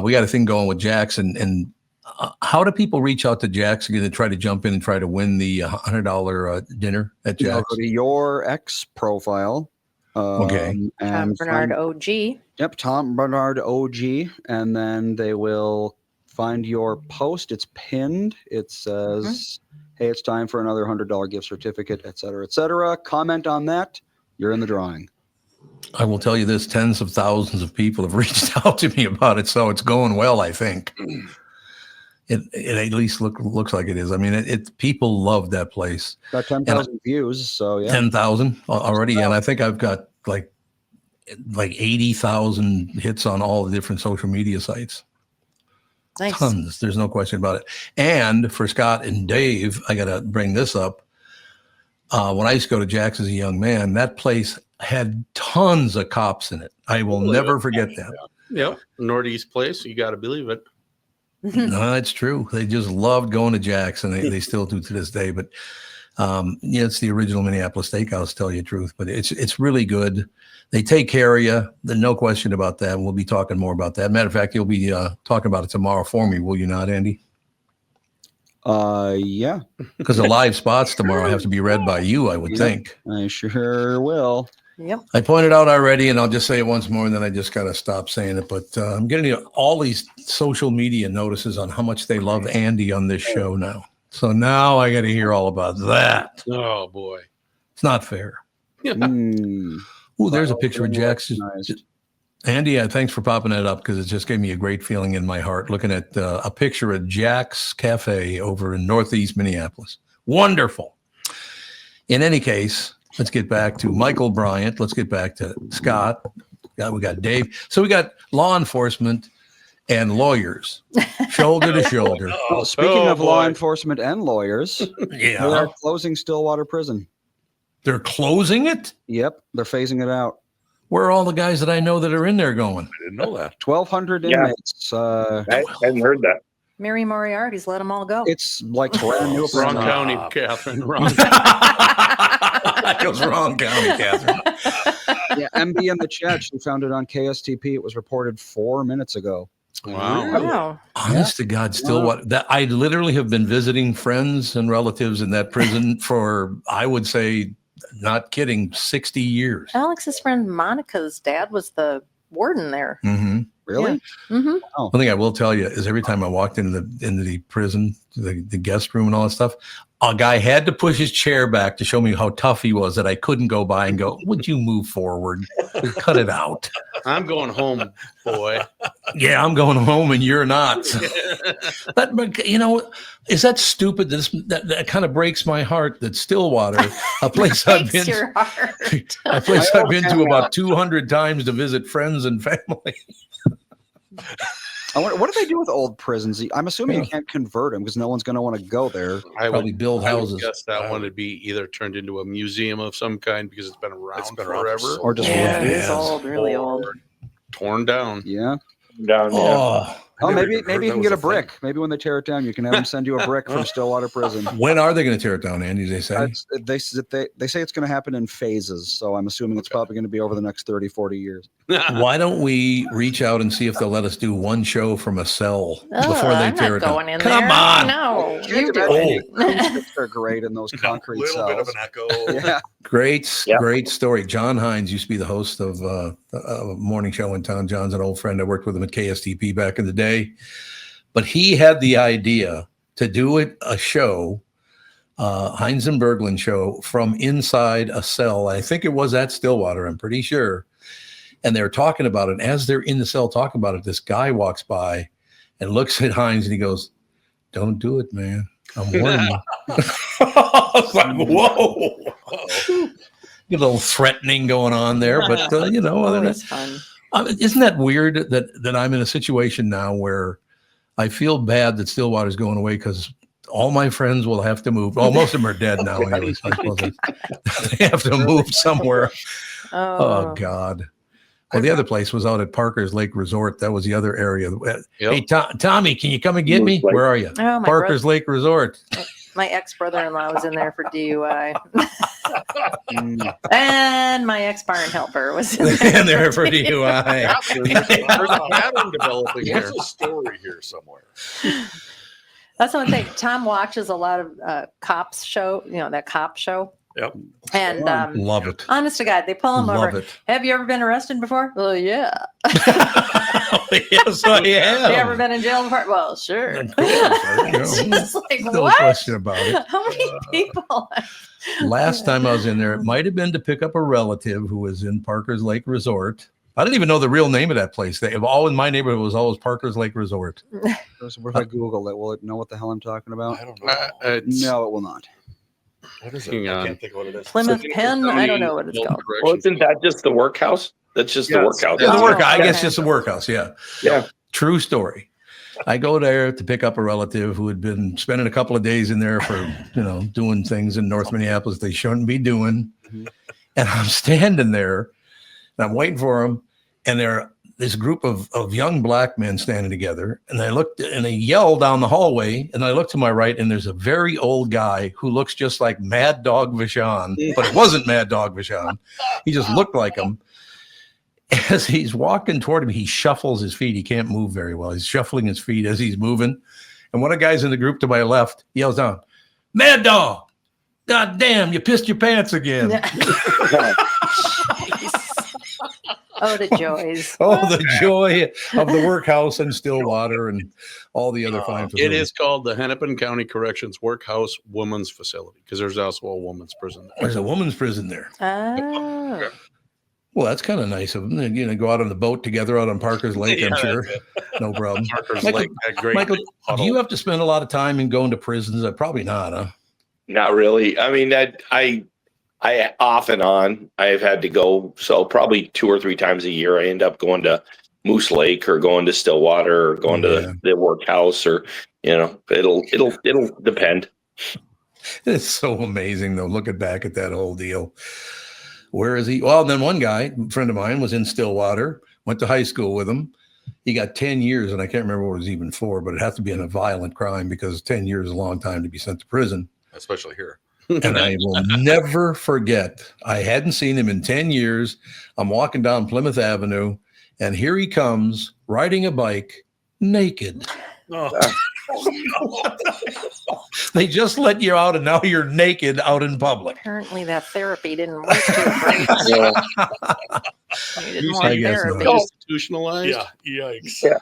A: We got a thing going with Jax, and how do people reach out to Jax to try to jump in and try to win the $100 dinner at Jax?
C: Go to your X profile.
A: Okay.
B: Tom Bernard OG.
C: Yep, Tom Bernard OG, and then they will find your post. It's pinned. It says, "Hey, it's time for another $100 gift certificate," et cetera, et cetera. Comment on that. You're in the drawing.
A: I will tell you this: tens of thousands of people have reached out to me about it, so it's going well. I think it at least looks like it is. I mean, people love that place.
C: Got 10,000 views, so yeah,
A: 10,000 already, and I think I've got like 80,000 hits on all the different social media sites.
B: Nice.
A: Tons. There's no question about it. And for Scott and Dave, I got to bring this up. When I used to go to Jack's as a young man, that place had tons of cops in it. I will never forget that.
G: Yep. Northeast place. You got to believe it.
A: No, it's true. They just loved going to Jack's, and they still do to this day. But it's the original Minneapolis Steakhouse, to tell you the truth. But it's really good. They take care of you. There's no question about that. We'll be talking more about that. Matter of fact, you'll be talking about it tomorrow for me, will you not, Andy?
C: Yeah.
A: Because the live spots tomorrow have to be read by you, I would think.
C: I sure will.
B: Yep.
A: I pointed out already, and I'll just say it once more, and then I just got to stop saying it. But I'm getting all these social media notices on how much they love Andy on this show now. So now I got to hear all about that.
G: Oh, boy.
A: It's not fair. Ooh, there's a picture of Jackson. Andy, thanks for popping that up, because it just gave me a great feeling in my heart looking at a picture of Jack's Cafe over in Northeast Minneapolis. Wonderful. In any case, let's get back to Michael Bryant. Let's get back to Scott. We got Dave. So we got law enforcement and lawyers, shoulder to shoulder.
C: Well, speaking of law enforcement and lawyers, they are closing Stillwater Prison.
A: They're closing it?
C: Yep, they're phasing it out.
A: Where are all the guys that I know that are in there going?
H: I didn't know that.
C: 1,200 inmates.
E: I hadn't heard that.
B: Mary Moriarty's let them all go.
C: It's like brand new.
G: Wrong county, Catherine. Wrong.
A: It was wrong county, Catherine.
C: Yeah, MB in the chat. She found it on KSTP. It was reported 4 minutes ago.
G: Wow.
A: Honest to God, Stillwater. That I literally have been visiting friends and relatives in that prison for, I would say, not kidding, 60 years.
B: Alex's friend Monica's dad was the warden there.
A: Mm-hmm.
C: Really?
B: Yeah. Mm-hmm.
C: Oh.
A: One thing I will tell you is every time I walked into the prison, the guest room and all that stuff, a guy had to push his chair back to show me how tough he was, that I couldn't go by and go, would you move forward? Cut it out.
G: I'm going home, boy.
A: Yeah, I'm going home and you're not. But is that stupid? That kind of breaks my heart that Stillwater, a place I've been
B: your heart.
A: a place I've been to about 200 times to visit friends and family.
C: I wonder, what do they do with old prisons? I'm assuming you can't convert them because no one's going to want to go there.
A: Probably build houses.
G: I guess that one would be either turned into a museum of some kind because it's been around forever,
C: or just
B: it is old, really old,
G: torn down.
C: Yeah.
E: Down
C: Maybe you can get a brick. Maybe when they tear it down, you can have them send you a brick from Stillwater Prison.
A: When are they going to tear it down, Andy? They say
C: they say it's going to happen in phases. So I'm assuming it's probably going to be over the next 30, 40 years.
A: Why don't we reach out and see if they'll let us do one show from a cell before they tear it down?
B: Come
A: on.
B: No,
C: you do. They're great in those concrete cells.
H: A little bit of an echo.
C: Yeah.
A: Great story. John Hines used to be the host of a morning show in town. John's an old friend. I worked with him at KSTP back in the day. But he had the idea to do a show Heinz and Berglund show from inside a cell. I think it was at Stillwater, I'm pretty sure. And they're talking about it. As they're in the cell talking about it, this guy walks by and looks at Heinz and he goes, "Don't do it, man. I'm warning you." I was like, whoa. A little threatening going on there. But, other than
B: fun.
A: Isn't that weird that I'm in a situation now where I feel bad that Stillwater's going away because all my friends will have to move. Well, most of them are dead now anyway. So I suppose they have to move somewhere. Oh God. Well, the other place was out at Parker's Lake Resort. That was the other area. Yep. Hey, Tommy, can you come and get me? Where are you?
B: Oh,
A: Parker's Lake Resort.
B: My ex-brother-in-law was in there for DUI. And my ex-barn helper was in there
A: for DUI.
H: There's a pattern developing here. There's a story here somewhere.
B: That's one thing. Tom watches a lot of cops show, that cop show.
H: Yep.
B: And
A: love it.
B: Honest to God, they pull him
A: Love
B: over.
A: it.
B: Have you ever been arrested before? Well, yeah.
A: Yes, I have.
B: Have you ever been in jail before? Well, sure. It's just like,
A: no
B: what?
A: question about it.
B: How many people?
A: Last time I was in there, it might have been to pick up a relative who was in Parker's Lake Resort. I didn't even know the real name of that place. All in my neighborhood was always Parker's Lake Resort.
C: What if I Google it? Will it know what the hell I'm talking about?
H: I don't know.
C: No, it will not.
H: What is it? I can't think of what it is.
B: Plymouth Pen? I don't know what it's called.
E: Well, isn't that just the workhouse? That's just the workhouse.
A: Yeah, the workhouse. I
B: Okay.
A: guess just the workhouse. Yeah.
E: Yeah.
A: True story. I go there to pick up a relative who had been spending a couple of days in there for, doing things in North Minneapolis they shouldn't be doing. Mm-hmm. And I'm standing there and I'm waiting for him. And they're this group of young black men standing together. And I looked and they yell down the hallway. And I look to my right and there's a very old guy who looks just like Mad Dog Vachon, but it wasn't Mad Dog Vachon. He just looked like him. As he's walking toward him, he shuffles his feet. He can't move very well. He's shuffling his feet as he's moving. And one of the guys in the group to my left yells down, "Mad Dog, God damn, you pissed your pants again."
B: Oh, the joys.
A: Oh, the joy of the workhouse in Stillwater and all the other fine facilities.
G: It is called the Hennepin County Corrections Workhouse Women's Facility because there's also a women's prison there.
A: There's a woman's prison there.
B: Oh.
A: Well, that's kind of nice of them. Go out on the boat together out on Parker's Lake, I'm sure. No problem.
G: Parker's
A: Michael,
G: Lake, that great
A: Michael,
G: puddle.
A: do you have to spend a lot of time in going to prisons? Probably not, huh?
E: Not really. I mean, I off and on, I've had to go. So probably 2 or 3 times a year, I end up going to Moose Lake or going to Stillwater or going to the workhouse or, it'll depend.
A: It's so amazing though. Looking back at that whole deal. Where is he? Well, then one guy, a friend of mine, was in Stillwater, went to high school with him. He got 10 years, and I can't remember what it was even for, but it has to be in a violent crime because 10 years is a long time to be sent to prison.
H: Especially here.
A: And I will never forget. I hadn't seen him in 10 years. I'm walking down Plymouth Avenue, and here he comes riding a bike naked.
H: Oh.
A: They just let you out, and now you're naked out in public.
B: Apparently that therapy didn't work too great. You didn't want therapy.
G: Institutionalized?
H: Yeah, yikes.
E: Yeah.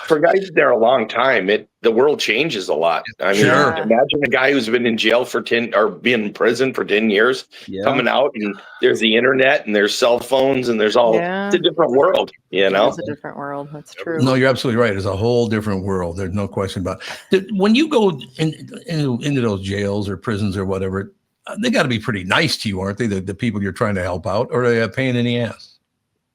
E: For guys there a long time, the world changes a lot. I mean,
A: Sure.
E: Imagine a guy who's been in jail for 10 or been in prison for 10 years coming out, and there's the internet and there's cell phones and there's all it's a different world,
B: It's a different world. That's true.
A: No, you're absolutely right. It's a whole different world. There's no question about it. When you go into those jails or prisons or whatever, they got to be pretty nice to you, aren't they? The people you're trying to help out, or are they a pain in the ass?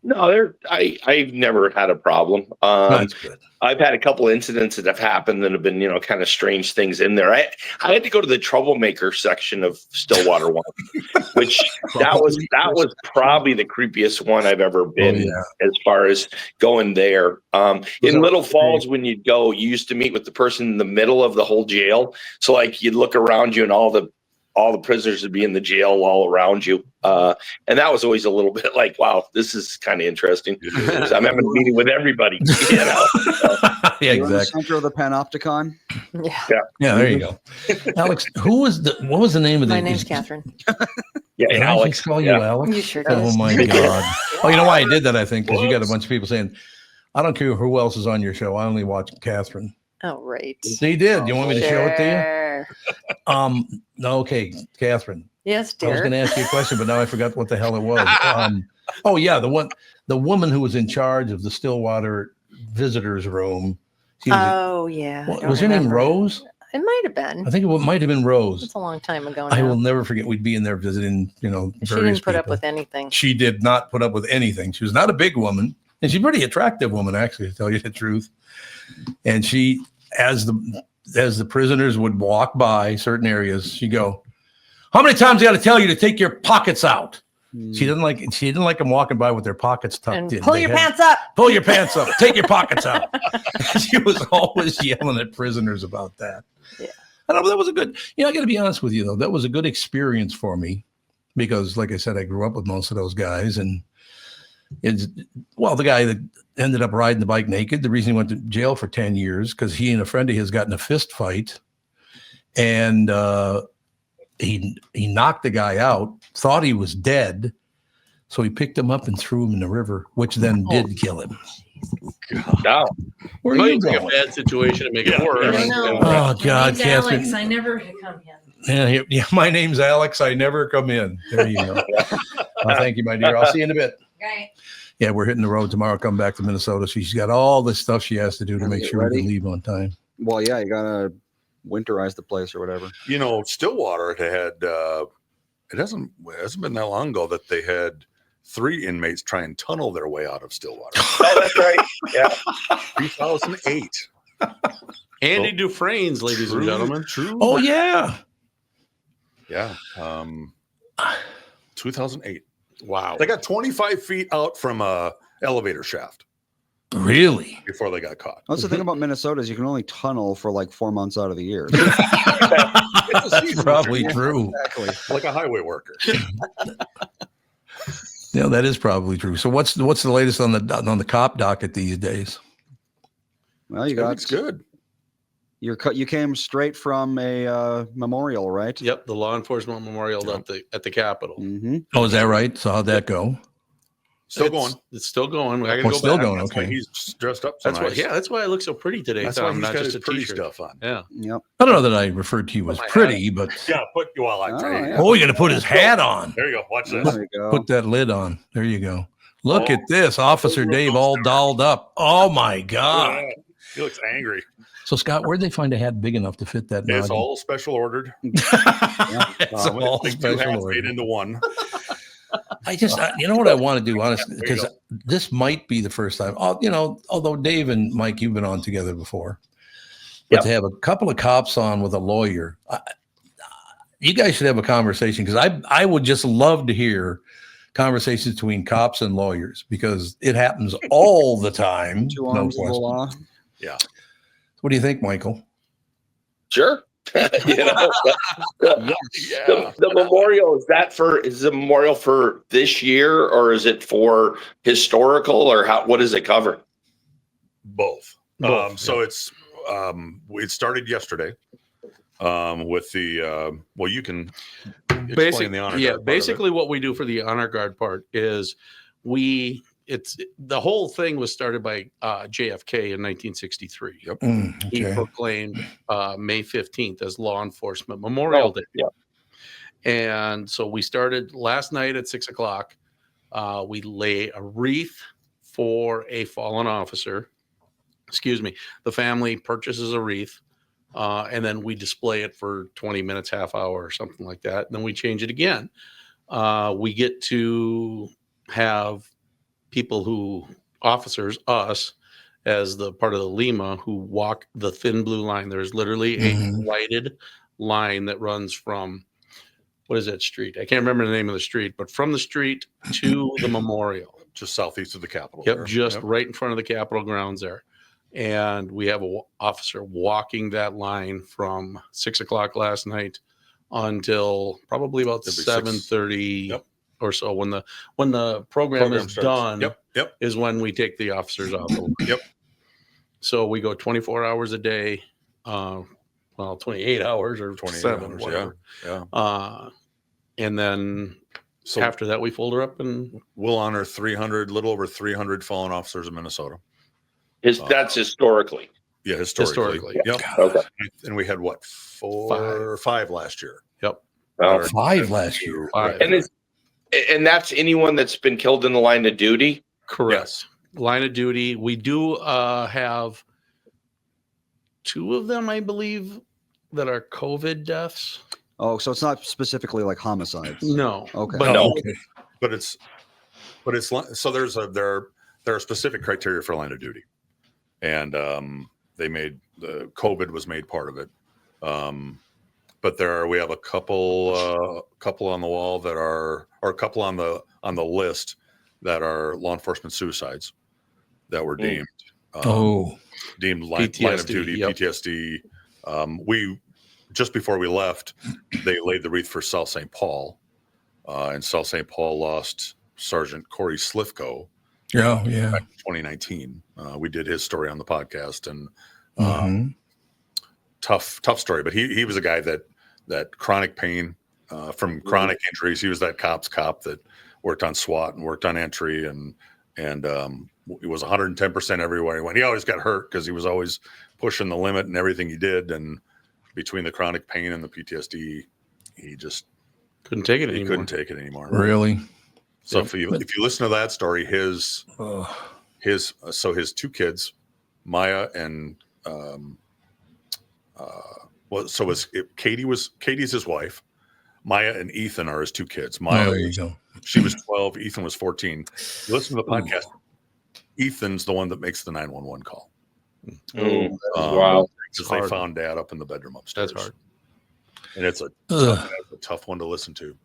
E: No, I've never had a problem.
A: That's good.
E: I've had a couple incidents that have happened that have been, kind of strange things in there. I had to go to the troublemaker section of Stillwater one, which that was probably the creepiest one I've ever been as far as going there. In Little Falls, when you'd go, you used to meet with the person in the middle of the whole jail. So like you'd look around you and all the prisoners would be in the jail all around you. And that was always a little bit like, wow, this is kind of interesting. I'm having a meeting with everybody.
A: Yeah,
C: You're in the
A: exactly.
C: center of the Panopticon.
B: Yeah.
A: Yeah, there you go. Alex, what was the name of
B: My name's Catherine.
E: Yeah,
A: Did I
E: Alex.
A: just call you Alex?
B: You sure
A: Oh
B: did.
A: my God. Oh, you know why I did that, I think? Because you got a bunch of people saying, I don't care who else is on your show. I only watch Catherine.
B: Oh, right.
A: So you did. You want me to show it to you?
B: Sure.
A: No, okay, Catherine.
B: Yes,
A: I was
B: dear.
A: going to ask you a question, but now I forgot what the hell it was. Oh yeah, the woman who was in charge of the Stillwater visitors room.
B: Yeah.
A: Was her name Rose?
B: It might have been.
A: I think it might have been Rose.
B: It's a long time ago now.
A: I will never forget. We'd be in there visiting,
B: She
A: various
B: didn't put up
A: people.
B: with anything.
A: She did not put up with anything. She was not a big woman, and she's a pretty attractive woman, actually, to tell you the truth. And she, as the prisoners would walk by certain areas, she'd go, "How many times I got to tell you to take your pockets out?" She didn't like them walking by with their pockets tucked
B: And
A: in.
B: pull your pants up.
A: Pull your pants up. Take your pockets out. She was always yelling at prisoners about that.
B: Yeah.
A: I don't know. That was a good. I got to be honest with you though. That was a good experience for me because, like I said, I grew up with most of those guys, and the guy that ended up riding the bike naked. The reason he went to jail for 10 years because he and a friend of his got in a fist fight, and he knocked the guy out, thought he was dead, so he picked him up and threw him in the river, which then did kill him.
E: No.
A: Where are you
H: Take a
A: going?
H: bad situation to make it worse.
B: I know.
A: Oh God,
B: Name's
A: Catherine.
B: Alex, I never come in.
A: Yeah, my name's Alex. I never come in. There you go. Thank you, my dear. I'll see you in a bit.
B: Okay.
A: Yeah, we're hitting the road tomorrow. Come back to Minnesota. She's got all this stuff she has to do to make
C: Get
A: sure we
C: ready.
A: can leave on time.
C: Well, yeah, you gotta winterize the place or whatever.
J: Stillwater had it hasn't been that long ago that they had 3 inmates try and tunnel their way out of Stillwater.
E: Oh, that's right. Yeah.
J: 2008.
H: Andy Dufresne's, ladies and gentlemen.
J: True.
A: Oh yeah.
J: Yeah. 2008.
H: Wow.
J: They got 25 feet out from a elevator shaft
A: Really?
J: before they got caught.
C: That's the thing about Minnesota is you can only tunnel for like 4 months out of the year.
A: That's probably true.
C: Exactly.
J: Like a highway worker.
A: Yeah, that is probably true. So what's the latest on the cop docket these days?
C: Well, you got
J: It's good.
C: You came straight from a memorial, right?
H: Yep, the law enforcement memorial at the Capitol.
C: Mm-hmm.
A: Oh, is that right? So how'd that go?
J: Still going.
H: It's still going. I gotta
A: Oh,
H: go
A: still
H: back.
A: going.
J: That's why
A: Okay.
J: he's dressed up so
H: That's
J: nice.
H: why. Yeah, that's why I look so pretty today.
J: That's
H: Tom,
J: why he's
H: not
J: got
H: just
J: his
H: a
J: pretty
H: t-shirt.
J: stuff on.
H: Yeah.
C: Yep.
A: I don't know that I referred to you as
H: Put my
A: pretty, but
J: Yeah, well, I
C: Oh,
J: tell you.
C: yeah.
A: oh, you're gonna put his hat on.
J: There you go. Watch this.
C: There you go.
A: Put that lid on. There you go. Look
J: Oh.
A: at this, Officer Dave, all dolled up. Oh my God!
J: Yeah, he looks angry.
A: So Scott, where'd they find a hat big enough to fit that?
J: It's
A: noggin?
J: all special ordered.
A: It's all
J: It's 2
A: special
J: hats
A: order.
J: made into one.
A: You know what I want to do, honestly,
J: There you
A: because this might be the first time. Although Dave and Mike, you've been on together before, but to have a couple of cops on with a lawyer, you guys should have a conversation because I would just love to hear conversations between cops and lawyers because it happens all the time.
C: Two
A: No
C: arms of the
A: question.
C: law.
J: Yeah.
A: What do you think, Michael?
E: Sure. The memorial is the memorial for this year or is it for historical or what does it cover?
J: Both. So it's it started yesterday with the you can explain the honor guard part of it.
H: Basically what we do for the honor guard part is the whole thing was started by JFK in 1963.
J: Yep.
H: He
A: Okay.
H: proclaimed May 15th as Law Enforcement Memorial Day.
E: Yeah.
H: And so we started last night at 6:00. We lay a wreath for a fallen officer. Excuse me. The family purchases a wreath, and then we display it for 20 minutes, half hour, or something like that. And then we change it again. We get to have people officers, us, as the part of the Lima, who walk the thin blue line. There's literally a lighted line that runs from, what is that street? I can't remember the name of the street, but from the street to the memorial.
J: Just southeast of the Capitol.
H: Yep,
J: there.
H: just
J: Yep.
H: right in front of the Capitol grounds there. And we have an officer walking that line from 6:00 last night until probably about
J: Every
H: 7:30
J: Yep.
H: or so. When the program is
J: starts.
H: done,
J: Yep.
H: is when we take the officers off.
J: Yep.
H: So we go 24 hours a day, 28 hours or
J: 28
H: 7,
J: hours,
H: whatever.
J: Yeah.
H: And then
J: So
H: after that, we fold her up and
J: we'll honor little over 300 fallen officers in Minnesota.
E: That's historically.
J: Yeah, historically. Yep.
E: Okay.
J: And we had what, 4 or 5 last year.
H: Yep.
E: Well,
A: 5 last year.
H: 5.
E: And that's anyone that's been killed in the line of duty.
H: Correct. Line of duty. We do have 2 of them, I believe, that are COVID deaths.
C: Oh, so it's not specifically like homicides.
H: No.
C: Okay.
H: But
E: No.
A: Okay.
J: But it's so there are specific criteria for line of duty, and they made the COVID was made part of it. But we have a couple on the wall that are, or a couple on the list that are law enforcement suicides that were deemed deemed line of duty.
H: Yep.
J: PTSD. We just before we left, they laid the wreath for South St. Paul, and South St. Paul lost Sergeant Corey Slifko.
A: Yeah.
J: Back in 2019. We did his story on the podcast, and tough story. But he was a guy that chronic pain from chronic injuries. He was that cop's cop that worked on SWAT and worked on entry, and it was 110% everywhere he went. He always got hurt because he was always pushing the limit in everything he did. And between the chronic pain and the PTSD, he just
H: couldn't take it anymore.
A: Really?
J: So if you listen to that story, his 2 kids, Maya and Katie's his wife. Maya and Ethan are his 2 kids. Maya, she was 12. Ethan was 14. You listen to the podcast. Ethan's the one that makes the 911 call.
E: Wow.
J: Because they found Dad up in the bedroom upstairs.
H: That's hard.
J: And it's a tough one to listen to.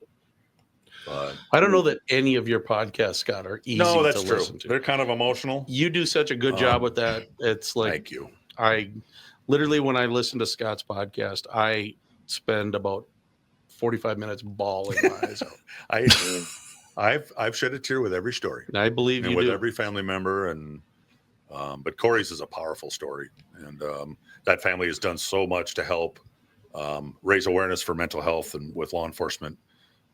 J: But
H: I don't know that any of your podcasts, Scott, are easy to listen to.
J: They're kind of emotional.
H: You do such a good job with that. It's like,
J: thank you.
H: I literally, when I listen to Scott's podcast, I spend about 45 minutes bawling my eyes out.
J: I've shed a tear with every story.
H: And I believe
J: and
H: you
J: with
H: do.
J: every family member, and but Corey's is a powerful story, and that family has done so much to help raise awareness for mental health and with law enforcement,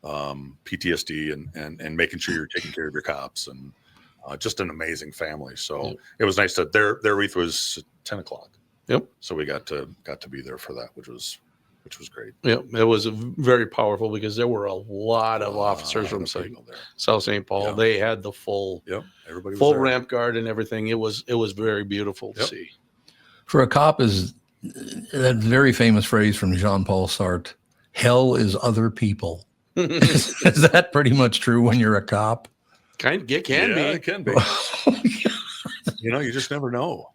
J: PTSD, and making sure you're taking care of your cops, and just an amazing family. So it was nice that their wreath was 10 o'clock.
H: Yep.
J: So we got to be there for that, which was great.
H: Yeah, it was very powerful because there were a lot of officers from South St. Paul. Yeah. They had the full ramp guard and everything. It was very beautiful to see.
A: For a cop, is that very famous phrase from Jean-Paul Sartre, hell is other people. Is that pretty much true when you're a cop?
H: It can be.
J: It can be. You just never know.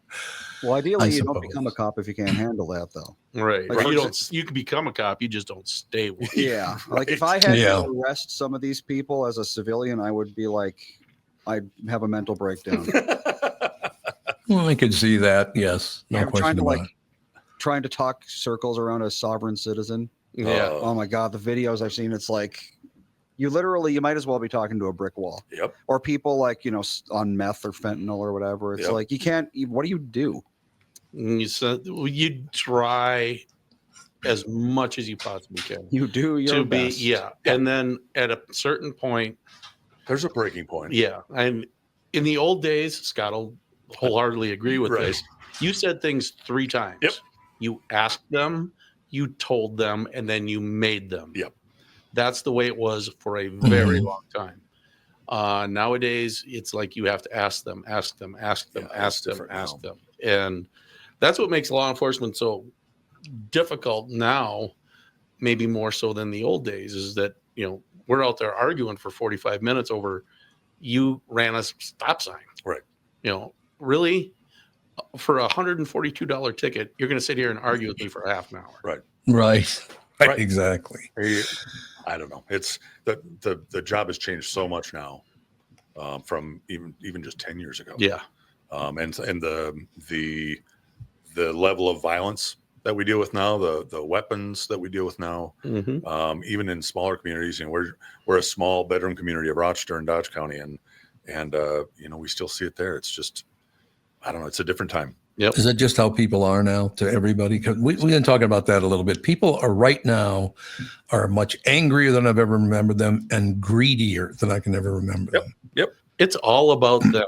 C: Well, ideally, you don't become a cop if you can't handle that, though.
H: Right. Like, you can become a cop, you just don't stay one.
C: Yeah. Like if I had to arrest some of these people as a civilian, I would be like, I'd have a mental breakdown.
A: Well, I could see that. Yes. No question about it.
C: Trying to talk circles around a sovereign citizen.
H: Yeah.
C: Oh my God. The videos I've seen, it's like, you might as well be talking to a brick wall.
J: Yep.
C: Or people like, on meth or fentanyl or whatever. It's like, what do you do?
H: You try as much as you possibly can.
C: You do your best.
H: And then at a certain point,
J: there's a breaking point.
H: Yeah. And in the old days, Scott will wholeheartedly agree with this. You said things 3 times.
J: Yep.
H: You asked them, you told them, and then you made them.
J: Yep.
H: That's the way it was for a very long time. Nowadays, it's like you have to ask them. And that's what makes law enforcement so difficult now, maybe more so than the old days, is that, we're out there arguing for 45 minutes over you ran a stop sign.
J: Right.
H: Really, for a $142 ticket, you're going to sit here and argue with me for half an hour.
A: Right. Exactly.
J: I don't know. It's the job has changed so much now, from even just 10 years ago.
H: Yeah.
J: And the level of violence that we deal with now, the weapons that we deal with now, even in smaller communities, we're a small bedroom community of Rochester and Dodge County, and we still see it there. It's just, I don't know. It's a different time.
H: Yep.
A: Is that just how people are now to everybody? Because we've been talking about that a little bit. People are right now much angrier than I've ever remembered them, and greedier than I can ever remember them.
J: Yep.
H: It's all about them.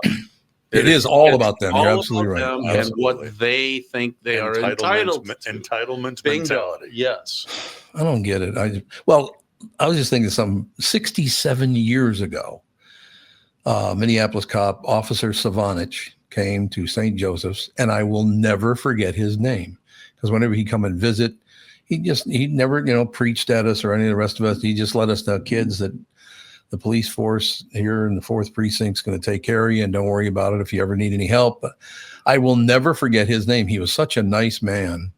A: It is all
H: It's
A: about them.
H: all
A: You're
H: about
A: absolutely right.
H: them
A: Absolutely.
H: and what they think they are entitled to.
J: Entitlement
H: Bingo.
J: mentality.
H: Yes.
A: I don't get it. I was just thinking some 67 years ago, Minneapolis cop Officer Savanich came to St. Joseph's, and I will never forget his name, because whenever he come and visit, he never, preached at us or any of the rest of us. He just let us know, kids, that the police force here in the 4th precinct is going to take care of you, and don't worry about it if you ever need any help. But I will never forget his name. He was such a nice man.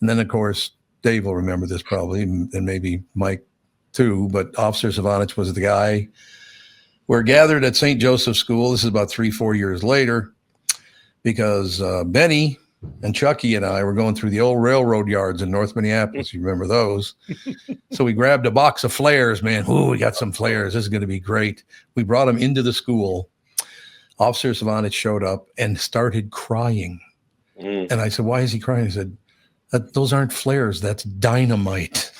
A: And then, of course, Dave will remember this probably, and maybe Mike too, but Officer Savanich was the guy. We're gathered at St. Joseph's School. This is about 3-4 years later, because Benny and Chucky and I were going through the old railroad yards in North Minneapolis. You remember those? So we grabbed a box of flares, man. Ooh, we got some flares. This is going to be great. We brought them into the school. Officer Savanich showed up and started crying. And I said, why is he crying? He said, those aren't flares. That's dynamite.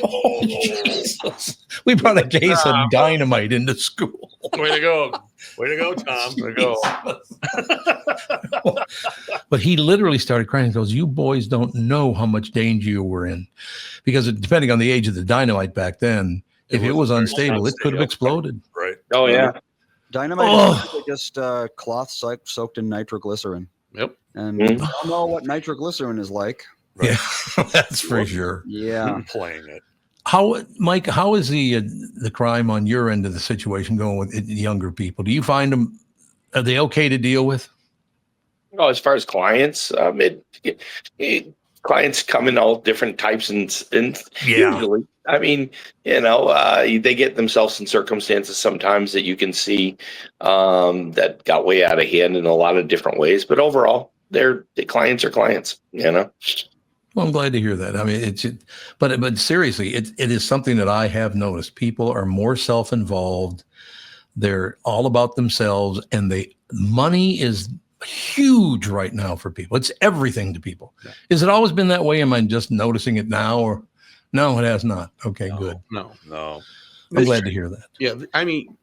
A: Oh, Jesus. We brought a case of dynamite into school.
H: Way to go. Way to go, Tom. Way to go.
A: But he literally started crying. He goes, you boys don't know how much danger you were in. Because depending on the age of the dynamite back then, if it was unstable, it could have exploded.
J: Right.
E: Oh, yeah.
C: Dynamite is just cloth soaked in nitroglycerin.
H: Yep.
C: And we all know what nitroglycerin is like.
J: Right.
A: Yeah, that's for sure.
C: Yeah.
J: Playing it.
A: Mike, how is the crime on your end of the situation going with younger people? Do you find them, are they okay to deal with?
E: Oh, as far as clients, clients come in all different types and usually, I mean, they get themselves in circumstances sometimes that you can see that got way out of hand in a lot of different ways. But overall, the clients are clients,
A: Well, I'm glad to hear that. I mean, but seriously, it is something that I have noticed. People are more self-involved. They're all about themselves, and money is huge right now for people. It's everything to people. Yeah. Has it always been that way? Am I just noticing it now, or no? It has not. Okay, good.
H: No.
A: I'm glad to hear that.
H: Yeah, I mean,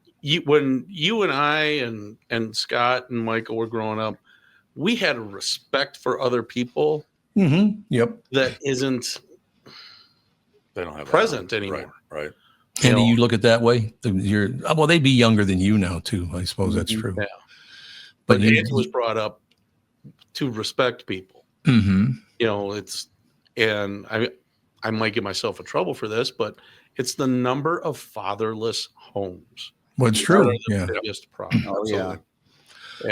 H: when you and I and Scott and Michael were growing up, we had a respect for other people.
A: Mm-hmm. Yep.
H: That isn't.
J: They don't have
H: present anymore.
J: Right.
A: And do you look at that way? They'd be younger than you now too. I suppose that's true.
H: Yeah. But it was brought up to respect people.
A: Mm-hmm.
H: And I might give myself in trouble for this, but it's the number of fatherless homes.
A: Well, it's true. Yeah.
H: Biggest problem.
C: Oh, yeah.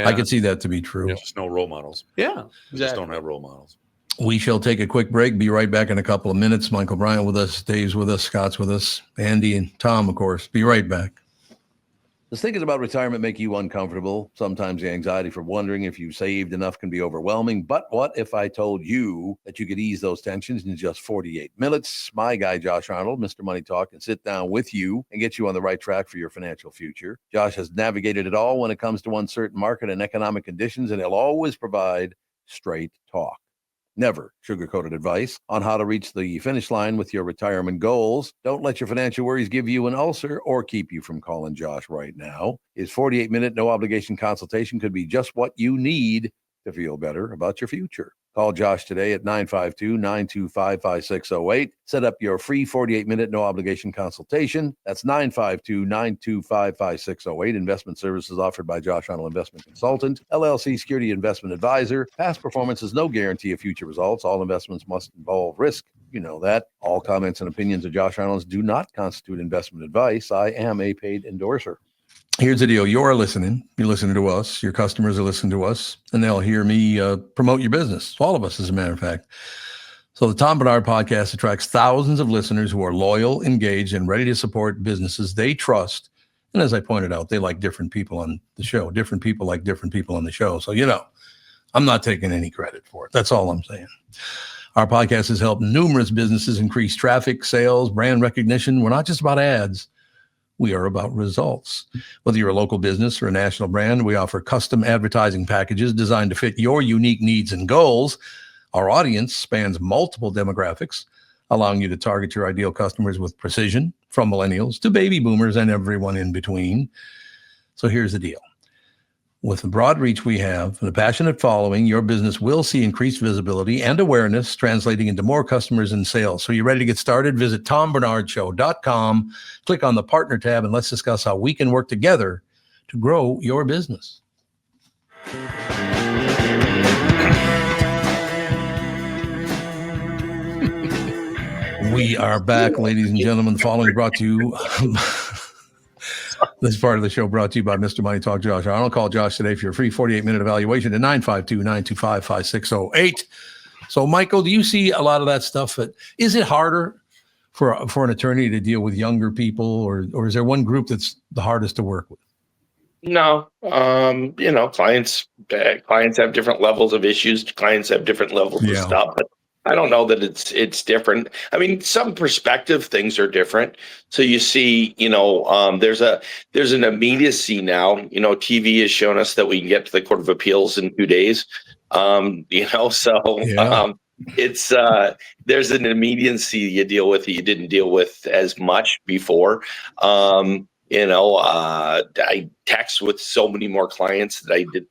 A: I can see that to be true.
J: Just no role models.
H: Yeah.
J: We just don't have role models.
A: We shall take a quick break. Be right back in a couple of minutes. Michael Bryant with us, Dave's with us, Scott's with us, Andy and Tom, of course. Be right back. Does thinking about retirement make you uncomfortable? Sometimes the anxiety for wondering if you saved enough can be overwhelming. But what if I told you that you could ease those tensions in just 48 minutes? My guy, Josh Arnold, Mr. Money Talk, can sit down with you and get you on the right track for your financial future. Josh has navigated it all when it comes to uncertain market and economic conditions, and he'll always provide straight talk. Never sugar-coated advice on how to reach the finish line with your retirement goals. Don't let your financial worries give you an ulcer or keep you from calling Josh right now. His 48-minute no-obligation consultation could be just what you need to feel better about your future. Call Josh today at 952-925-5608. Set up your free 48-minute no-obligation consultation. That's 952-925-5608. Investment services offered by Josh Arnold Investment Consultant, LLC Security Investment Advisor. Past performance is no guarantee of future results. All investments must involve risk. You know that. All comments and opinions of Josh Arnold's do not constitute investment advice. I am a paid endorser. Here's the deal. You're listening. You're listening to us. Your customers are listening to us, and they'll hear me promote your business. All of us, as a matter of fact. So the Tom Bernard Podcast attracts thousands of listeners who are loyal, engaged, and ready to support businesses they trust. And as I pointed out, they like different people on the show. Different people like different people on the show. So, I'm not taking any credit for it. That's all I'm saying. Our podcast has helped numerous businesses increase traffic, sales, brand recognition. We're not just about ads. We are about results. Whether you're a local business or a national brand, we offer custom advertising packages designed to fit your unique needs and goals. Our audience spans multiple demographics, allowing you to target your ideal customers with precision, from millennials to baby boomers and everyone in between. So here's the deal. With the broad reach we have and a passionate following, your business will see increased visibility and awareness translating into more customers and sales. So you're ready to get started? Visit tombernardshow.com, click on the partner tab, and let's discuss how we can work together to grow your business. We are back, ladies and gentlemen. The following brought to you. This part of the show brought to you by Mr. Money Talk Josh Arnold. Call Josh today for your free 48-minute evaluation at 952-925-5608. So, Michael, do you see a lot of that stuff? Is it harder for an attorney to deal with younger people, or is there one group that's the hardest to work with?
E: No, clients have different levels of issues. Clients have different levels of stuff. But I don't know that it's different. I mean, some perspective things are different. So you see, there's an immediacy now. TV has shown us that we can get to the Court of Appeals in 2 days. It's there's an immediacy you deal with that you didn't deal with as much before. I text with so many more clients that I would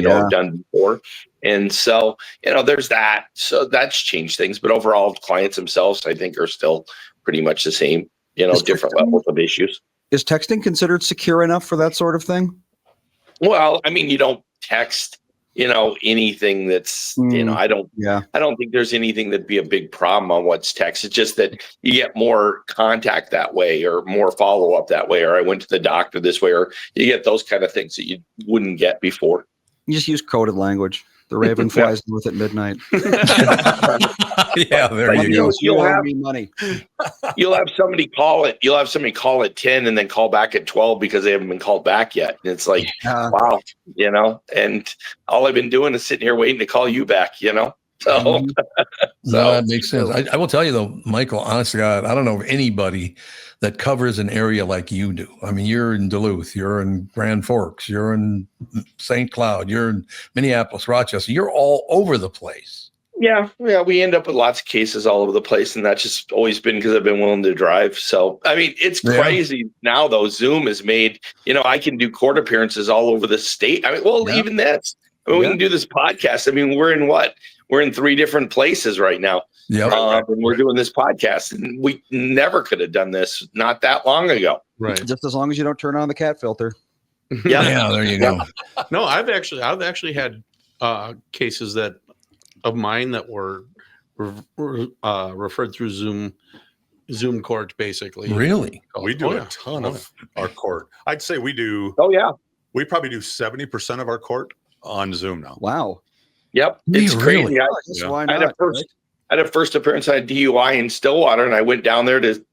E: have done before. And so, there's that. So that's changed things. But overall, clients themselves, I think, are still pretty much the same, different levels of issues.
C: Is texting considered secure enough for that sort of thing?
E: Well, I mean, you don't text, anything that's, I don't think there's anything that'd be a big problem on what's text. It's just that you get more contact that way or more follow up that way, or I went to the doctor this way, or you get those kind of things that you wouldn't get before.
C: You just use coded language. The raven flies north at midnight.
A: Yeah, there you go.
E: You'll have
C: me money.
E: You'll have somebody call it. You'll have somebody call at 10 and then call back at 12 because they haven't been called back yet. And it's like, wow, and all I've been doing is sitting here waiting to call you back, So,
A: no, that makes sense. I will tell you though, Michael, honestly, God, I don't know of anybody that covers an area like you do. I mean, you're in Duluth, you're in Grand Forks, you're in St. Cloud, you're in Minneapolis, Rochester. You're all over the place.
E: Yeah, we end up with lots of cases all over the place, and that's just always been because I've been willing to drive. So, I mean, it's crazy now, though. Zoom has made, I can do court appearances all over the state. I mean, even this. I mean, we can do this podcast. I mean, we're in what? We're in 3 different places right now. And we're doing this podcast, and we never could have done this not that long ago.
C: Right. Just as long as you don't turn on the cat filter.
E: Yeah,
A: there you go.
H: No, I've actually had cases of mine that were referred through Zoom court, basically.
A: Really?
J: We do a ton of our court. I'd say we do.
E: Oh yeah.
J: We probably do 70% of our court on Zoom now.
C: Wow.
E: Yep. It's crazy.
C: Why not?
E: I had a first appearance on DUI in Stillwater, and I went down there to,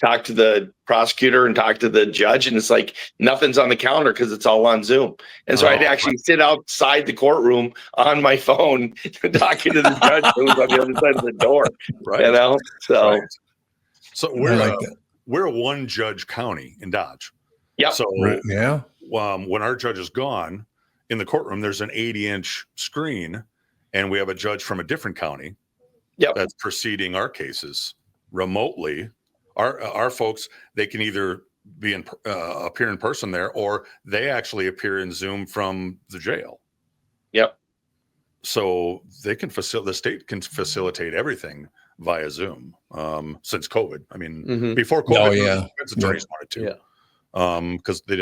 E: talk to the prosecutor and talk to the judge. And it's like, nothing's on the calendar because it's all on Zoom. And so I'd actually sit outside the courtroom on my phone talking to the judge who was on the other side of the door,
J: right.
E: So,
J: right. So we're a 1-judge county in Dodge.
E: Yeah.
J: So
A: yeah.
J: When our judge is gone in the courtroom, there's an 80-inch screen, and we have a judge from a different county.
E: Yep.
J: That's proceeding our cases remotely. Our folks, they can either appear in person there, or they actually appear in Zoom from the jail.
E: Yep.
J: So they can the state can facilitate everything via Zoom since COVID. I mean, before COVID, defense attorneys wanted to, because they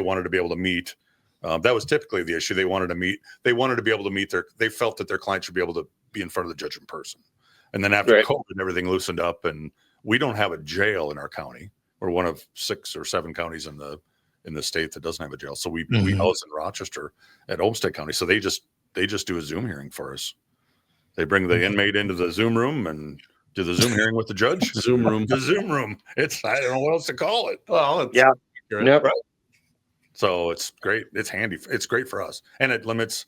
J: wanted to be able to meet. That was typically the issue. They wanted to meet. They wanted to be able to meet they felt that their client should be able to be in front of the judge in person. And then after COVID, everything loosened up, and we don't have a jail in our county. We're one of 6 or 7 counties in the state that doesn't have a jail. So we house in Rochester at Olmsted County. So they just do a Zoom hearing for us. They bring the inmate into the Zoom room and do the Zoom hearing with the judge.
H: The Zoom room.
J: I don't know what else to call it.
H: Well,
E: Right.
J: So it's great. It's handy. It's great for us, and it limits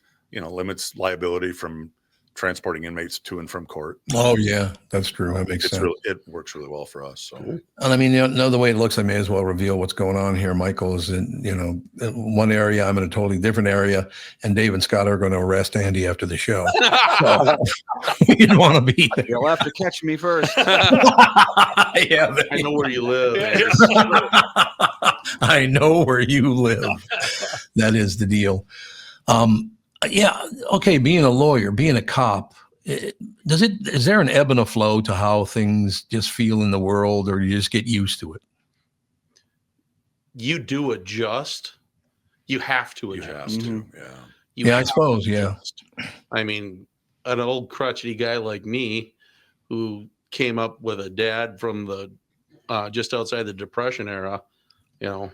J: liability from transporting inmates to and from court.
A: Oh yeah, that's true. That makes sense.
J: It works really well for us. So,
A: and I mean, the way it looks, I may as well reveal what's going on here. Michael is in, one area. I'm in a totally different area, and Dave and Scott are going to arrest Andy after the show. So, you don't want to be there.
C: You'll have to catch me first.
H: I know where you live.
A: I know where you live. That is the deal. Yeah. Okay. Being a lawyer, being a cop, is there an ebb and a flow to how things just feel in the world, or you just get used to it?
H: You do adjust. You have to adjust.
J: Yeah.
A: I suppose.
H: Adjust. I mean, an old crotchety guy like me who came up with a dad from the just outside the Depression era, I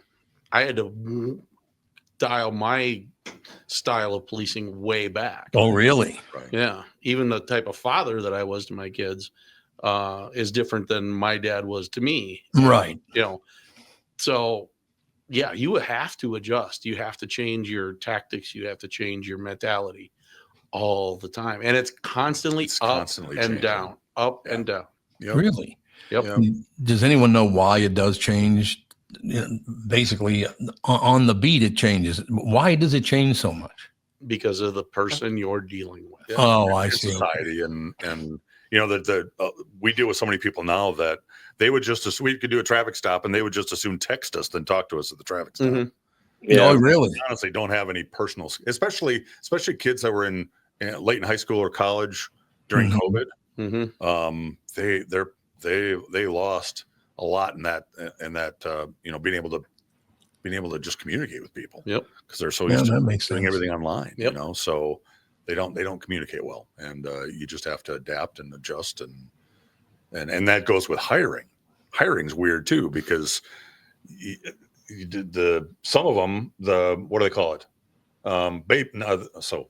H: had to dial my style of policing way back.
A: Oh, really?
J: Right.
H: Yeah. Even the type of father that I was to my kids is different than my dad was to me.
A: Right.
H: So yeah, you have to adjust. You have to change your tactics. You have to change your mentality all the time. And it's constantly
J: constantly
H: and
J: changing.
H: down, up and down.
J: Yep.
A: Really?
H: Yep.
J: Yep.
A: Does anyone know why it does change? Basically, on the beat, it changes. Why does it change so much?
H: Because of the person you're dealing with.
J: Yeah.
A: Oh, I see.
J: Society and that we deal with so many people now that they would just we could do a traffic stop and they would just assume text us than talk to us at the traffic stop.
H: Mm-hmm.
E: Yeah.
A: Oh, really?
J: Honestly, don't have any personal, especially kids that were in late in high school or college during COVID.
H: Mm-hmm.
J: They lost a lot in that being able to just communicate with people.
H: Yep.
J: Because they're so used to doing
A: sense.
J: everything online.
H: Yep.
J: So they don't communicate well, and you just have to adapt and adjust, and that goes with hiring. Hiring's weird too because some of them what do they call it? Babe. So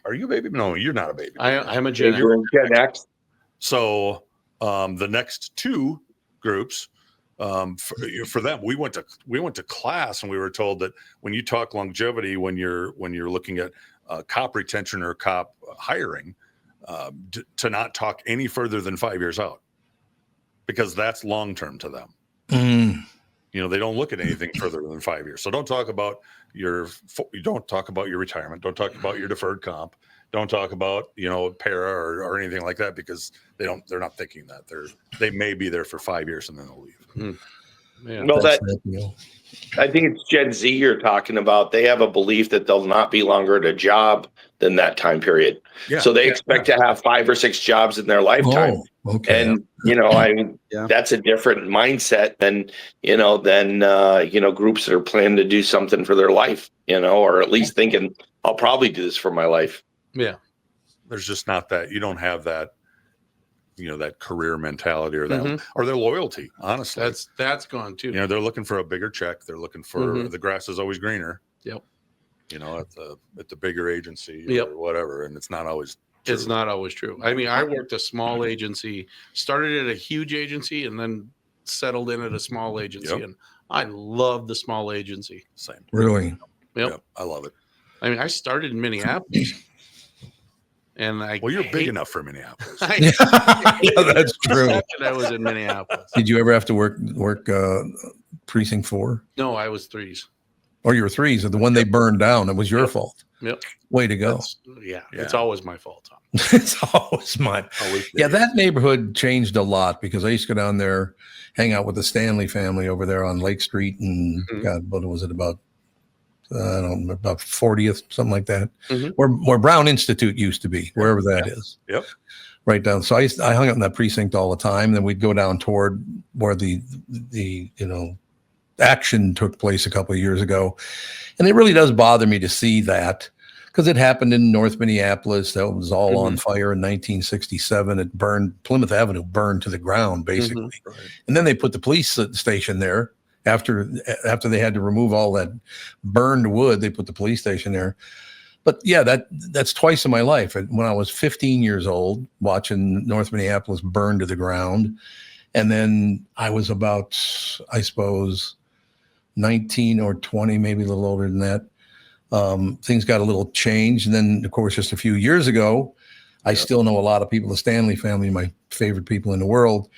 J: are you a baby? No, you're not a baby.
H: I'm a Gen X.
E: You're in Gen X.
J: So the next two groups, for them, we went to class and we were told that when you talk longevity, when you're looking at cop retention or cop hiring, to not talk any further than 5 years out, because that's long term to them. They don't look at anything further than 5 years. So don't talk about your retirement. Don't talk about your deferred comp. Don't talk about para or anything like that, because they're not thinking that they may be there for 5 years and then they'll leave.
H: Yeah.
E: No, I think it's Gen Z you're talking about. They have a belief that they'll not be longer at a job than that time period.
J: Yeah.
E: So they expect to have 5 or 6 jobs in their lifetime.
A: Oh, okay.
E: And that's a different mindset than groups that are planning to do something for their life, or at least thinking I'll probably do this for my life.
H: Yeah.
J: There's just not that. You don't have that, that career mentality or that or their loyalty. Honestly,
H: that's gone too.
J: They're looking for a bigger check. They're looking for the grass is always greener.
H: Yep.
J: At the bigger agency or whatever, and it's not always true.
H: It's not always true. I mean, I worked a small agency, started at a huge agency, and then settled in at a small agency, and I love the small agency.
J: Same.
A: Really?
H: Yep.
J: I love it.
H: I mean, I started in Minneapolis. And
J: you're big enough for Minneapolis.
A: Yeah, that's true.
H: I was in Minneapolis.
A: Did you ever have to work precinct 4?
H: No, I was 3s.
A: Or you were 3s, or the one they burned down? It was your fault.
H: Yep.
A: Way to go.
H: It's always my fault, Tom.
A: It's always mine. Yeah, that neighborhood changed a lot because I used to go down there, hang out with the Stanley family over there on Lake Street, and God, what was it about? I don't know, about 40th, something like that, where Brown Institute used to be, wherever that is.
J: Yep.
A: Right down. So I hung out in that precinct all the time. Then we'd go down toward where the action took place a couple of years ago. And it really does bother me to see that, because it happened in North Minneapolis. That was all on fire in 1967. It burned, Plymouth Avenue burned to the ground, basically. Right. And then they put the police station there. After they had to remove all that burned wood, they put the police station there. But yeah, that's twice in my life. When I was 15 years old, watching North Minneapolis burn to the ground. And then I was about, I suppose, 19 or 20, maybe a little older than that. Things got a little changed. And then, of course, just a few years ago, I still know a lot of people, the Stanley family, my favorite people in the world.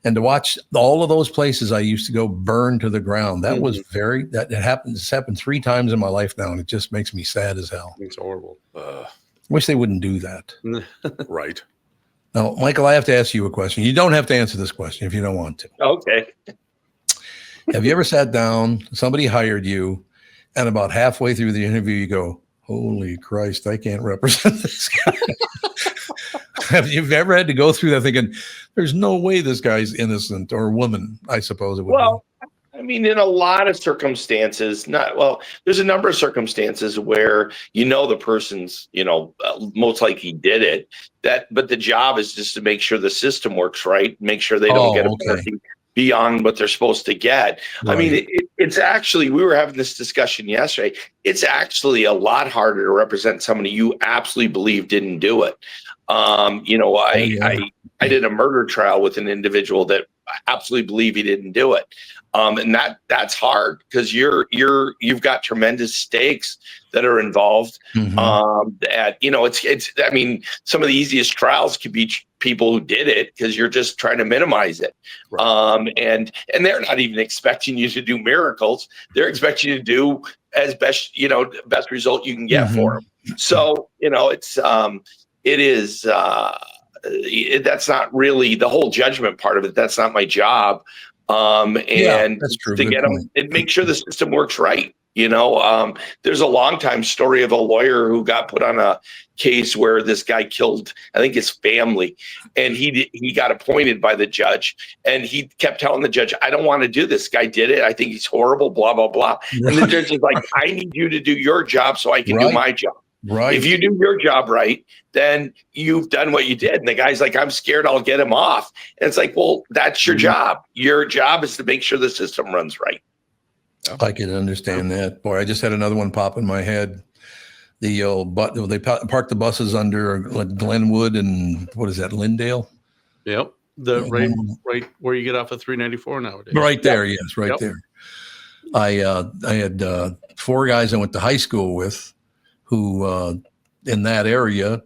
A: And to watch all of those places I used to go burn to the ground, that was it's happened 3 times in my life now, and it just makes me sad as hell.
H: It's horrible.
A: Wish they wouldn't do that.
J: Right.
A: Now, Michael, I have to ask you a question. You don't have to answer this question if you don't want to.
E: Okay.
A: Have you ever sat down, somebody hired you, And about halfway through the interview, you go, holy Christ, I can't represent this guy. Have you ever had to go through that thinking, there's no way this guy's innocent, or woman, I suppose it would be.
E: I mean, in a lot of circumstances, there's a number of circumstances where the person's, most likely did it. But the job is just to make sure the system works right, make sure they don't get a penalty beyond what they're supposed to get. Right. I mean, it's actually, we were having this discussion yesterday. It's actually a lot harder to represent somebody you absolutely believe didn't do it. I did a murder trial with an individual that I absolutely believe he didn't do it. And that's hard because you've got tremendous stakes that are involved. It's I mean, some of the easiest trials could be people who did it because you're just trying to minimize it. Right. And they're not even expecting you to do miracles. They're expecting you to do as best result you can get for them. So, that's not really the whole judgment part of it. That's not my job. That's true. To get them and make sure the system works right. There's a long time story of a lawyer who got put on a case where this guy killed, I think, his family, and he got appointed by the judge, and he kept telling the judge, I don't want to do this. Guy did it. I think he's horrible, blah, blah, blah. And the judge is like, I need you to do your job so I can do my job. Right. If you do your job right, then you've done what you did. And the guy's like, I'm scared I'll get him off. And it's like, well, that's your job. Your job is to make sure the system runs right.
A: I can understand that. Boy, I just had another one pop in my head. They park the buses under Glenwood and what is that, Lindale?
H: Yep. Right where you get off of 394 nowadays.
A: Right there, yes, right there. I had 4 guys I went to high school with who in that area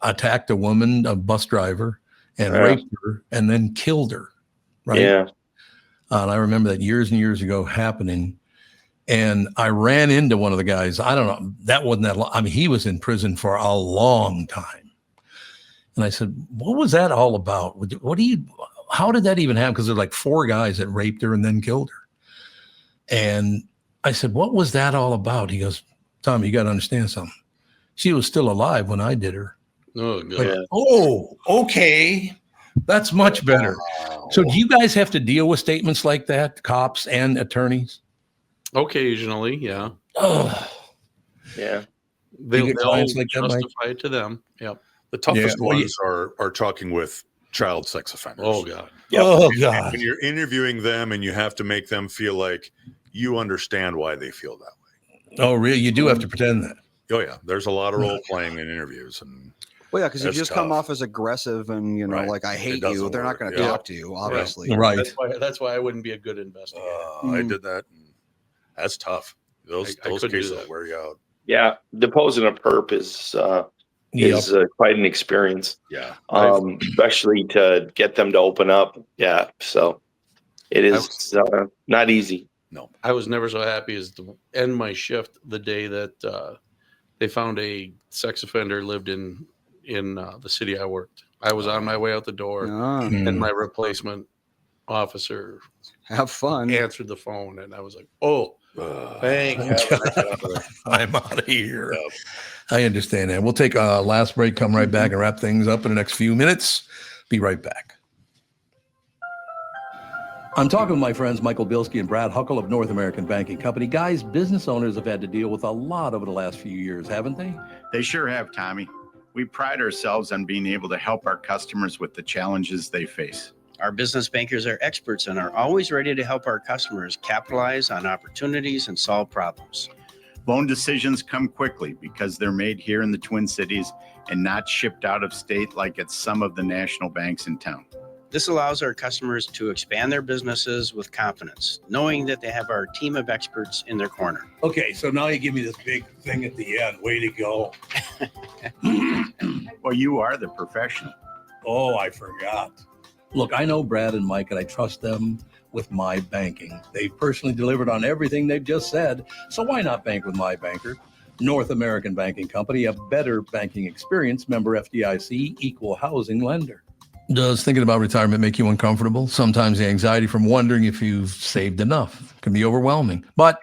A: attacked a woman, a bus driver, and raped her and then killed her. Right. Yeah. And I remember that years and years ago happening. And I ran into one of the guys. I don't know. That wasn't that long. I mean, he was in prison for a long time. And I said, what was that all about? How did that even happen? Because there were like 4 guys that raped her and then killed her. And I said, what was that all about? He goes, Tommy, you got to understand something. She was still alive when I did her. Oh, good. Like, oh, okay. That's much better. Wow. So do you guys have to deal with statements like that, cops and attorneys?
H: Occasionally, yeah.
A: Oh.
H: Yeah. They'll like justify it to them. Yep.
J: The toughest ones are talking with child sex offenders.
H: Oh, God.
A: Yep. Oh, God.
J: When you're interviewing them and you have to make them feel like you understand why they feel that way.
A: Oh, really? You do have to pretend that.
J: Oh, yeah. There's a lot of role playing in interviews.
C: Well, yeah, because if you just come off as aggressive and, like, I hate you, they're not going to talk to you, obviously.
A: Right.
H: That's why I wouldn't be a good investigator.
J: I did that. That's tough. Those cases will wear you out.
E: Yeah. Deposing a perp is quite an experience.
J: Yeah.
E: Especially to get them to open up. Yeah. So it is not easy.
J: No,
H: I was never so happy as to end my shift the day that they found a sex offender lived in the city I worked. I was on my way out the door, and my replacement officer answered the phone, and I was like, "Oh, thank you,
A: I'm out of here." Yep. I understand that. We'll take a last break. Come right back and wrap things up in the next few minutes. Be right back. I'm talking with my friends Michael Bilski and Brad Huckle of North American Banking Company. Guys, business owners have had to deal with a lot over the last few years, haven't they?
K: They sure have, Tommy. We pride ourselves on being able to help our customers with the challenges they face.
L: Our business bankers are experts and are always ready to help our customers capitalize on opportunities and solve problems.
K: Loan decisions come quickly because they're made here in the Twin Cities and not shipped out of state like at some of the national banks in town.
L: This allows our customers to expand their businesses with confidence, knowing that they have our team of experts in their corner.
A: Okay, so now you give me this big thing at the end. Way to go.
K: Well, you are the professional.
A: Oh, I forgot. Look, I know Brad and Mike, and I trust them with my banking. They've personally delivered on everything they've just said, so why not bank with my banker? North American Banking Company, a better banking experience, member FDIC, equal housing lender. Does thinking about retirement make you uncomfortable? Sometimes the anxiety from wondering if you've saved enough can be overwhelming. But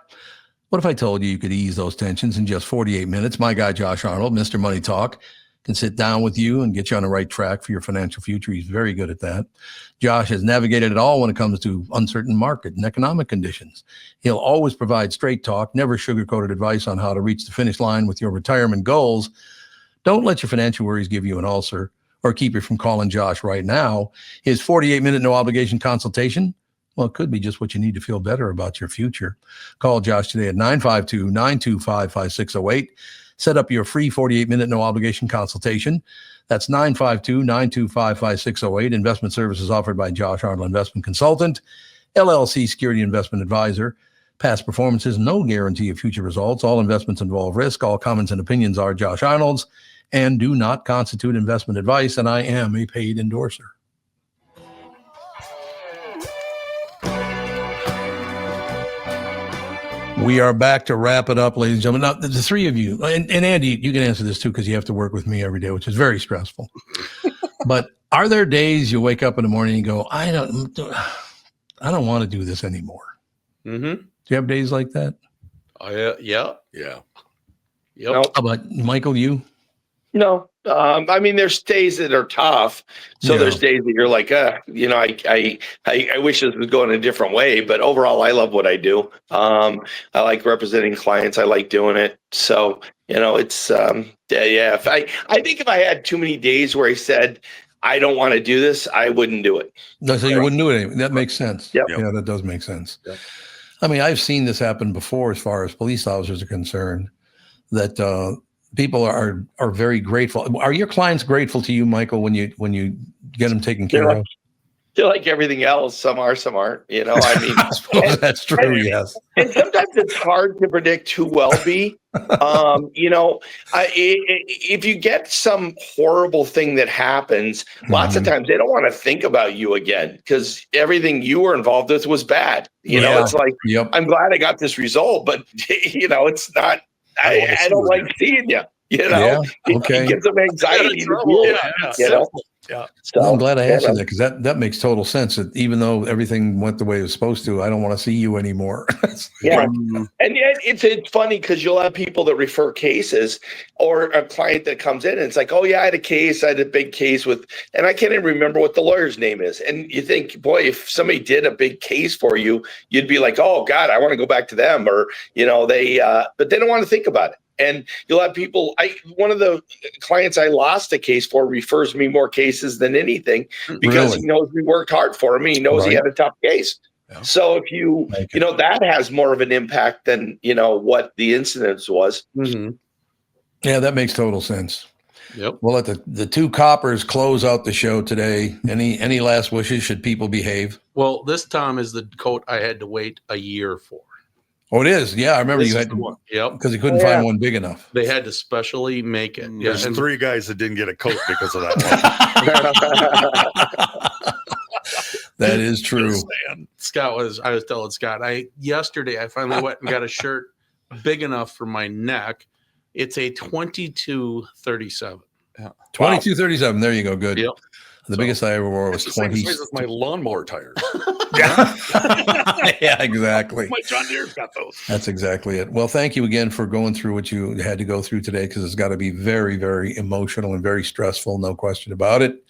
A: What if I told you could ease those tensions in just 48 minutes? My guy, Josh Arnold, Mr. Money Talk, can sit down with you and get you on the right track for your financial future. He's very good at that. Josh has navigated it all when it comes to uncertain market and economic conditions. He'll always provide straight talk, never sugar-coated advice on how to reach the finish line with your retirement goals. Don't let your financial worries give you an ulcer or keep you from calling Josh right now. His 48-minute no-obligation consultation, well, it could be just what you need to feel better about your future. Call Josh today at 952-925-5608. Set up your free 48-minute no-obligation consultation. That's 952-925-5608. Investment services offered by Josh Arnold Investment Consultant, LLC Security Investment Advisor. Past performances, no guarantee of future results. All investments involve risk. All comments and opinions are Josh Arnold's and do not constitute investment advice, and I am a paid endorser. We are back to wrap it up, ladies and gentlemen. Now, the three of you, and Andy, you can answer this too, because you have to work with me every day, which is very stressful. But are there days you wake up in the morning and go, I don't want to do this anymore?
H: Mm-hmm.
A: Do you have days like that?
H: Yeah.
J: Yep.
E: No.
A: How about Michael, you?
E: No. I mean, there's days that are tough. So there's days that you're like, I wish this was going a different way, but overall, I love what I do. I like representing clients. I like doing it. So, it's, I think if I had too many days where I said, I don't want to do this, I wouldn't do it.
A: No, so you wouldn't do it anymore. That makes sense.
E: Yep.
A: Yeah, that does make sense.
E: Yep.
A: I mean, I've seen this happen before as far as police officers are concerned, that people are very grateful. Are your clients grateful to you, Michael, when you get them taken care of?
E: They're like everything else. Some are, some aren't. I mean,
A: I suppose that's true. Yes.
E: And sometimes it's hard to predict who will be. If you get some horrible thing that happens, lots of times they don't want to think about you again because everything you were involved with was bad. It's like, I'm glad I got this result, but it's not. I don't like seeing you.
A: Okay.
E: It gives them anxiety to deal with.
H: Yeah.
A: So, I'm glad I asked you that because that makes total sense. That even though everything went the way it was supposed to, I don't want to see you anymore.
E: Yeah. And yet it's funny because you'll have people that refer cases or a client that comes in and it's like, oh yeah, I had a big case with, and I can't even remember what the lawyer's name is. And you think, boy, if somebody did a big case for you, you'd be like, oh God, I want to go back to them. Or, but they don't want to think about it. And you'll have people, one of the clients I lost a case for refers me more cases than anything because he knows we worked hard for him. He knows he had a tough case. Yeah. So if that has more of an impact than, what the incidence was.
H: Mm-hmm.
A: Yeah, that makes total sense.
H: Yep.
A: We'll let the two coppers close out the show today. Any last wishes? Should people behave?
H: Well, this, Tom, is the coat I had to wait a year for.
A: Oh, it is. Yeah, I remember you had to.
H: Yep.
A: Because you couldn't find one big enough.
H: They had to specially make it.
J: There's 3 guys that didn't get a coat because of that one.
A: That is true.
H: I was telling Scott, yesterday I finally went and got a shirt big enough for my neck. It's a 2237.
A: Yeah. 2237. There you go. Good.
H: Yep.
A: The biggest I ever wore was 20.
J: Same size as my lawnmower tires.
A: Yeah. Yeah, exactly.
H: My John Deere's got those.
A: That's exactly it. Well, thank you again for going through what you had to go through today, because it's got to be very, very emotional and very stressful. No question about it.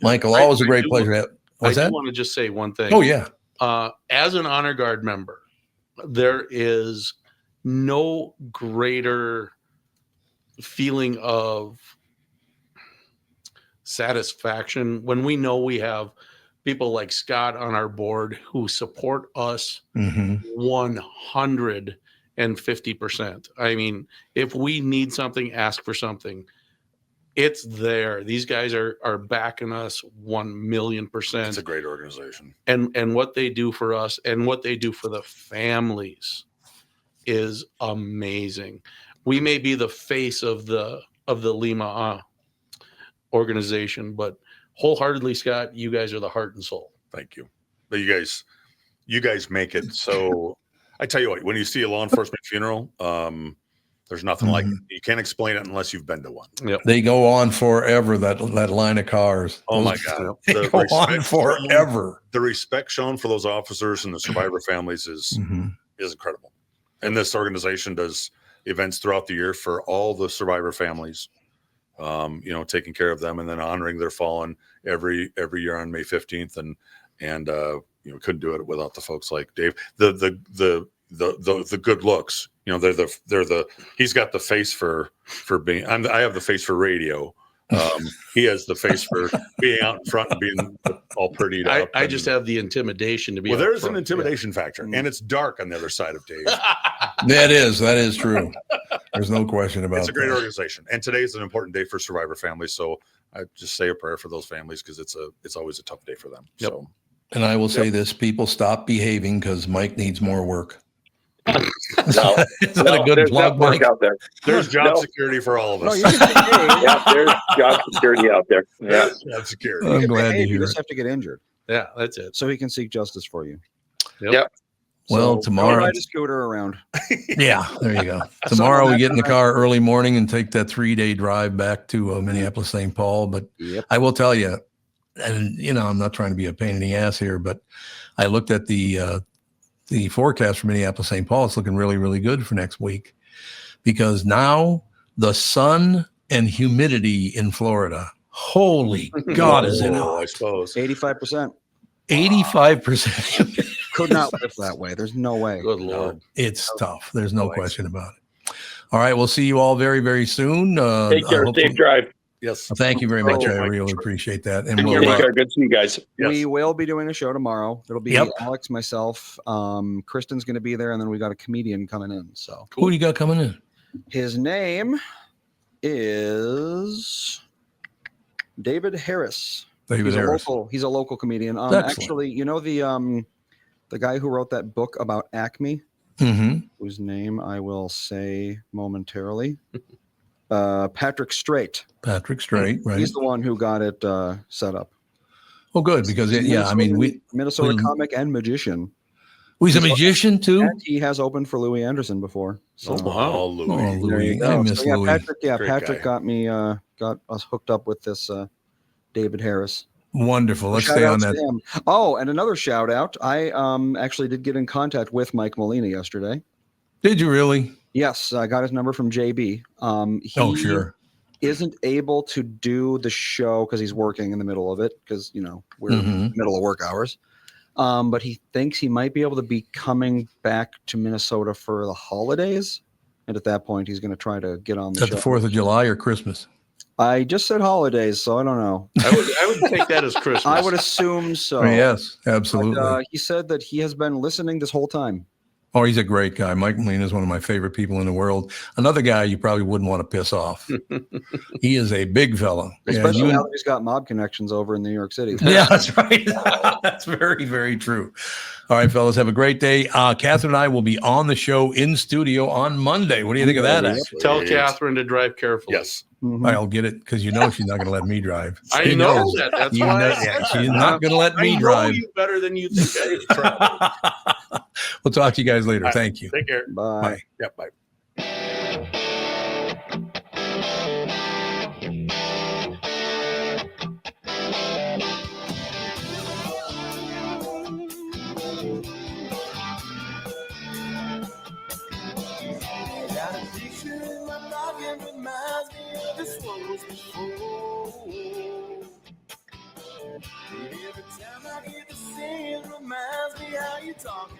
A: Michael, always a great pleasure.
H: I want to just say one thing.
A: Oh, yeah.
H: As an Honor Guard member, there is no greater feeling of satisfaction when we know we have people like Scott on our board who support us 150%. I mean, if we need something, ask for something, it's there. These guys are backing us 1,000,000%.
J: It's a great organization.
H: And what they do for us and what they do for the families is amazing. We may be the face of the Lima organization, but wholeheartedly, Scott, you guys are the heart and soul.
J: Thank you. But you guys make it so. I tell you what, when you see a law enforcement funeral, there's nothing like it. You can't explain it unless you've been to one.
H: Yep.
A: They go on forever, that line of cars.
J: Oh my God.
A: They go on forever.
J: The respect shown for those officers and the survivor families is incredible. And this organization does events throughout the year for all the survivor families, taking care of them and then honoring their fallen every year on May 15th. And couldn't do it without the folks like Dave. The good looks, he's got the face for being, I have the face for radio. He has the face for being out in front and being all prettied up.
H: I just have the intimidation to be.
J: Well, there's an intimidation factor, and it's dark on the other side of Dave.
A: That is true. There's no question about it.
J: It's a great organization, and today is an important day for survivor families. So I just say a prayer for those families because it's always a tough day for them.
H: Yep.
J: So,
A: and I will say this: people stop behaving because Mike needs more work.
E: No,
A: is that a good
E: there's
A: plug,
E: work
A: Mike?
E: out there.
J: there's job security for all of us.
E: Yeah, there's job security out there. Yeah,
J: Job security.
A: I'm glad to
C: You
A: hear
C: just
A: it.
C: have to get injured,
H: Yeah, that's it.
C: so he can seek justice for you.
E: Yep.
A: Well,
C: So,
A: tomorrow-
C: go ride a scooter around.
A: Yeah, there you go. Tomorrow we get in the car early morning and take that 3-day drive back to Minneapolis, St. Paul. But
C: Yep.
A: I will tell you, and I'm not trying to be a pain in the ass here, but I looked at the forecast for Minneapolis, St. Paul. It's looking really, really good for next week because now the sun and humidity in Florida, holy God, is it hot?
J: I suppose
C: 85%.
A: 85%.
C: Could not live that way. There's no way.
H: Good Lord.
A: It's tough. There's no question about it. All right. We'll see you all very, very soon.
E: Take care. Safe drive.
J: yes.
A: Thank you very much.
C: Oh,
A: I
J: Mike.
A: really appreciate that. And
E: Take
A: we'll,
E: care. Good to see you guys.
J: Yes.
C: We will be doing a show tomorrow. It'll be
A: Yep.
C: Alex, myself, Kristen's going to be there, and then we got a comedian coming in. So
A: who do you got coming in?
C: his name is David Harris.
A: David
C: He's
A: Harris.
C: He's a local comedian.
A: Excellent.
C: Actually, the guy who wrote that book about Acme,
A: Mm-hmm.
C: whose name I will say momentarily, Patrick Strait.
A: Patrick Strait, right?
C: He's the one who got it set up.
A: Oh, good because
C: Minnesota
A: we-
C: comic and magician.
A: he's a magician too.
C: And he has opened for Louis Anderson before. So
J: Oh, Louis.
A: Oh,
C: there
A: Louis,
C: you go.
A: I miss
C: So, yeah,
A: Louis.
C: Patrick.
J: Great guy.
C: Got us hooked up with this David Harris.
A: Wonderful. Let's
C: Shout
A: stay on
C: outs
A: that.
C: to him. Oh, and another shout out. I actually did get in contact with Mike Molina yesterday.
A: Did you really?
C: Yes, I got his number from JB.
A: Oh, sure.
C: Isn't able to do the show because he's working in the middle of it because we're in the middle of work hours. But he thinks he might be able to be coming back to Minnesota for the holidays, and at that point, he's going to try to get on
A: Is
C: the
A: that
C: show.
A: the 4th of July or Christmas?
C: I just said holidays, so I don't know.
H: I would take that as Christmas.
C: I would assume so.
A: Oh, yes, absolutely.
C: But, he said that he has been listening this whole time.
A: Oh, he's a great guy. Mike Molina is one of my favorite people in the world. Another guy you probably wouldn't want to piss off. He is a big fella.
C: Especially now that he's got mob connections over in New York City.
A: Yeah, that's right. That's very, very true. All right, fellas, have a great day. Catherine and I will be on the show in studio on Monday. What do you think of that? Actually?
H: Tell Catherine to drive carefully.
J: Yes.
C: Mhm.
A: I'll get it because she's not going to let me drive.
H: I
A: She
H: know
A: knows.
H: that. That's
A: You
H: why
A: know-
H: I said that.
A: she's not going to let me
H: I know
A: drive.
H: you better than you think I do.
A: We'll talk to you guys later.
J: All right.
A: Thank you.
J: Take care.
C: Bye.
A: Bye.
J: Yep. Bye.
M: Got a picture in my pocket reminds me of this was before. Every time I hear the singing reminds me how you talking